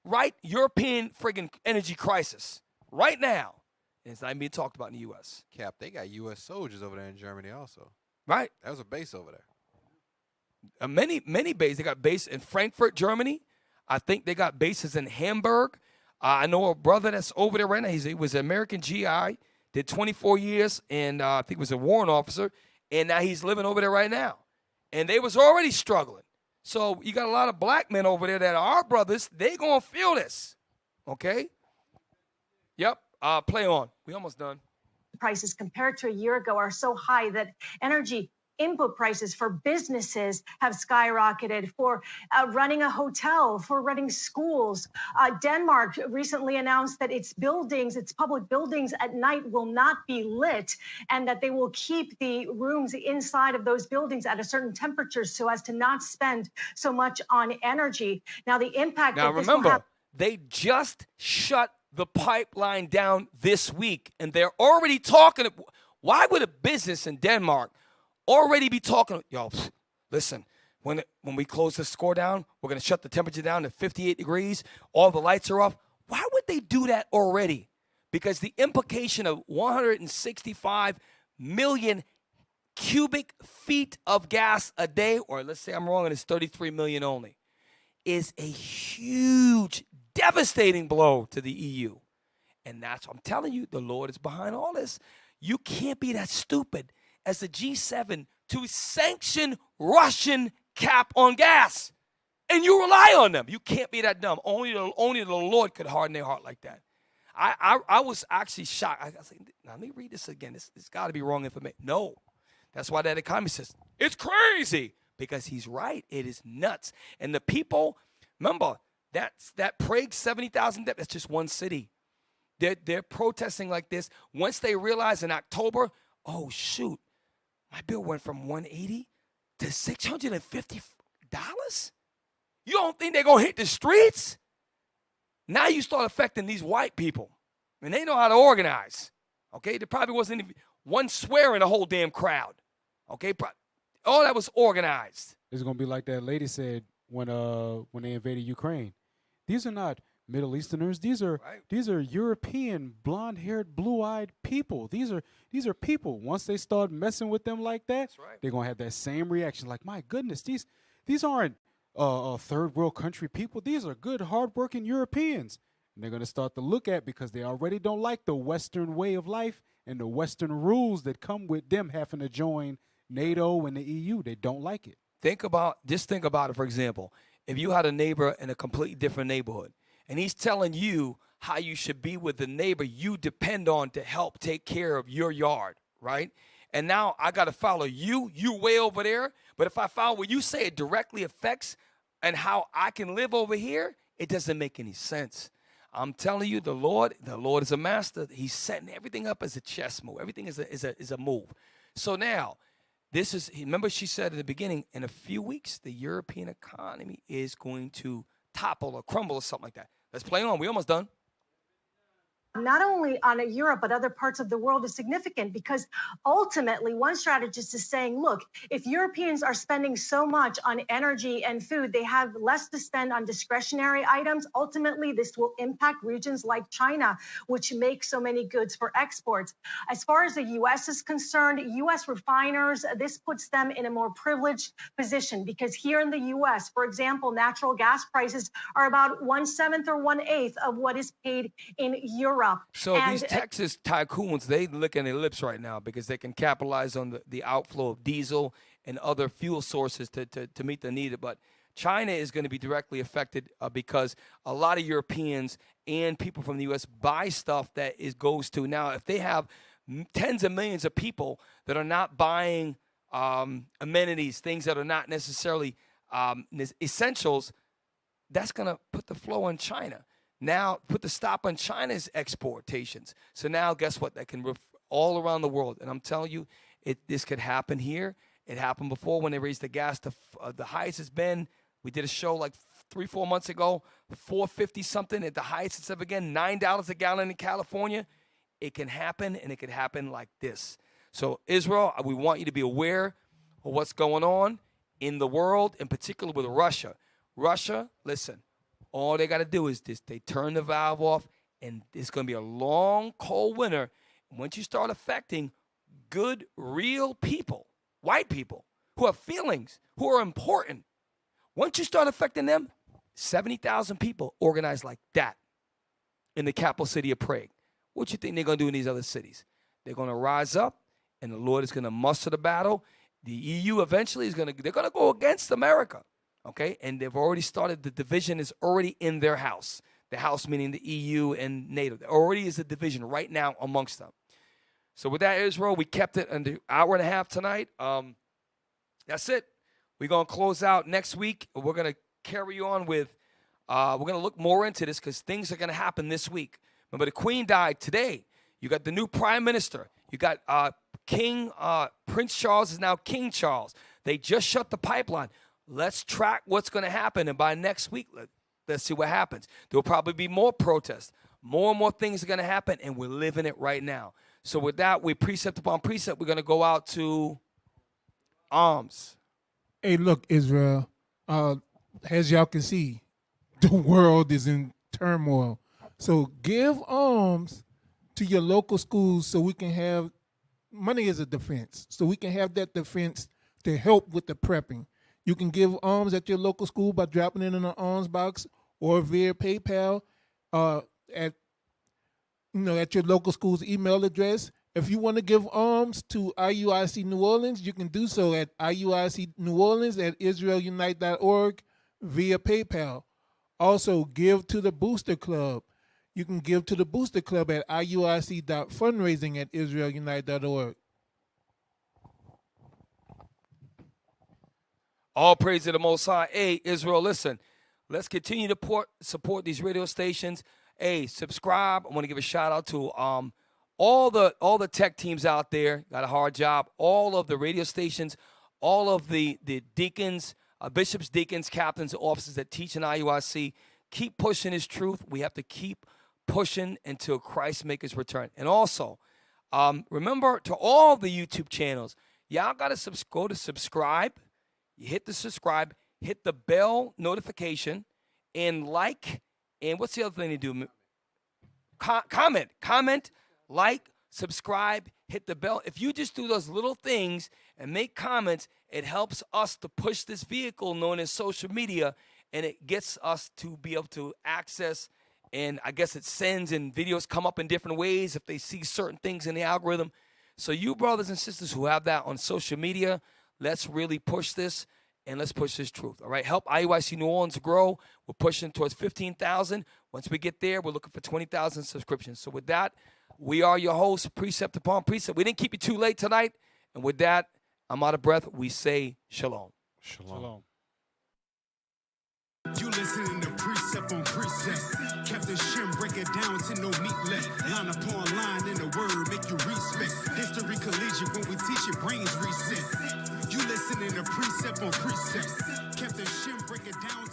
right European friggin' energy crisis right now. And it's not even being talked about in the U.S. Cap, they got U.S. soldiers over there in Germany also. Right. That was a base over there. Many bases. They got base in Frankfurt, Germany. I think they got bases in Hamburg. I know a brother that's over there right now. He was an American GI, did 24 years, and I think was a warrant officer, and now he's living over there right now. And they was already struggling. So you got a lot of black men over there that are our brothers. They going to feel this, okay? Yep, play on. We almost done. Prices compared to a year ago are so high that energy input prices for businesses have skyrocketed, for running a hotel, for running schools. Denmark recently announced that its public buildings at night will not be lit, and that they will keep the rooms inside of those buildings at a certain temperature so as to not spend so much on energy. Now, the impact Now, that this will remember, have... they just shut the pipeline down this week, and they're already talking. Why would a business in Denmark already be talking, yo, listen, when we close the score down, we're going to shut the temperature down to 58 degrees, all the lights are off. Why would they do that already? Because the implication of 165 million cubic feet of gas a day, or let's say I'm wrong and it's 33 million only, is a huge, devastating blow to the EU. And that's what I'm telling you, the Lord is behind all this. You can't be that stupid as the G7 to sanction Russian cap on gas. And you rely on them. You can't be that dumb. Only the Lord could harden their heart like that. I was actually shocked. I was like, now let me read this again. This got to be wrong information. No. That's why that economist says, it's crazy. Because he's right. It is nuts. And the people, remember, that Prague 70,000 deaths, that's just one city. They're protesting like this. Once they realize in October, oh, shoot, my bill went from $180 to $650. You don't think they're going to hit the streets? Now you start affecting these white people. And they know how to organize. Okay? There probably wasn't even one swear in the whole damn crowd. Okay? All that was organized. It's going to be like that lady said when they invaded Ukraine. These are not Middle Easterners. These are European, blonde-haired, blue-eyed people. These are people. Once they start messing with them like that, they're gonna have that same reaction. Like, my goodness, these aren't third world country people. These are good, hardworking Europeans. And they're gonna start to look at, because they already don't like the Western way of life and the Western rules that come with them having to join NATO and the EU. They don't like it. Think about it, for example. If you had a neighbor in a completely different neighborhood, and he's telling you how you should be with the neighbor you depend on to help take care of your yard, right? And now I got to follow you way over there. But if I follow what you say, it directly affects and how I can live over here, it doesn't make any sense. I'm telling you, the Lord is a master. He's setting everything up as a chess move. Everything is a move. So now, remember she said at the beginning, in a few weeks, the European economy is going to topple or crumble or something like that. Let's play on. We almost done. not only on Europe, but other parts of the world is significant because ultimately one strategist is saying, look, if Europeans are spending so much on energy and food, they have less to spend on discretionary items. Ultimately, this will impact regions like China, which make so many goods for exports. As far as the U.S. is concerned, U.S. refiners, this puts them in a more privileged position because here in the U.S., for example, natural gas prices are about 1/7 or 1/8 of what is paid in Europe. So these Texas tycoons, they licking their lips right now because they can capitalize on the outflow of diesel and other fuel sources to meet the need. But China is going to be directly affected because a lot of Europeans and people from the U.S. buy stuff that goes to. Now, if they have tens of millions of people that are not buying amenities, things that are not necessarily essentials, that's going to put the flow on China. Now, put the stop on China's exportations. So now, guess what? That can all around the world. And I'm telling you, this could happen here. It happened before when they raised the gas to the highest it's been. We did a show like 3-4 months ago, $4.50 something at the highest it's ever been, $9 a gallon in California. It can happen, and it could happen like this. So Israel, we want you to be aware of what's going on in the world, in particular with Russia. Russia, listen. All they got to do is this. They turn the valve off, and it's going to be a long, cold winter. And once you start affecting good, real people, white people, who have feelings, who are important, once you start affecting them, 70,000 people organized like that in the capital city of Prague. What you think they're going to do in these other cities? They're going to rise up, and the Lord is going to muster the battle. The EU eventually they're going to go against America. Okay, and they've already started. The division is already in their house. The house meaning the EU and NATO. There already is a division right now amongst them. So with that, Israel, we kept it under an hour and a half tonight. That's it. We're going to close out next week. We're going to carry on with, we're going to look more into this because things are going to happen this week. Remember, the Queen died today. You got the new Prime Minister. You got Prince Charles is now King Charles. They just shut the pipeline. Let's track what's going to happen, and by next week, let's see what happens. There will probably be more protests. More and more things are going to happen, and we're living it right now. So with that, we precept upon precept, we're going to go out to arms. Hey, look, Israel, as y'all can see, the world is in turmoil. So give alms to your local schools so we can have money as a defense, so we can have that defense to help with the prepping. You can give alms at your local school by dropping it in an alms box or via PayPal at your local school's email address. If you want to give alms to IUIC New Orleans, you can do so at IUIC New Orleans at israelunite.org via PayPal. Also, give to the Booster Club. You can give to the Booster Club at IUIC.fundraising at israelunite.org. All praise to the Most High. Hey, Israel, listen. Let's continue to support these radio stations. Hey, subscribe. I want to give a shout out to all the tech teams out there. Got a hard job. All of the radio stations, all of the deacons, bishops, deacons, captains, officers that teach in IUIC. Keep pushing His truth. We have to keep pushing until Christ makes His return. And also, remember to all the YouTube channels, y'all got to go to subscribe. You hit the subscribe, hit the bell notification, and like. And what's the other thing to do? Comment, like, subscribe, hit the bell. If you just do those little things and make comments, it helps us to push this vehicle known as social media, and it gets us to be able to access, and I guess it sends and videos come up in different ways if they see certain things in the algorithm. So you brothers and sisters who have that on social media, let's really push this, and let's push this truth, all right? Help IUIC New Orleans grow. We're pushing towards 15,000. Once we get there, we're looking for 20,000 subscriptions. So with that, we are your hosts, Precept Upon Precept. We didn't keep you too late tonight. And with that, I'm out of breath. We say shalom. Shalom. You listening to Precept on Precept. Captain Shem break it down to no meat left. Line upon line in the word, make you respect. History collision when we teach your brains reset. You listening to Precept on Precept. Captain Shem break it down to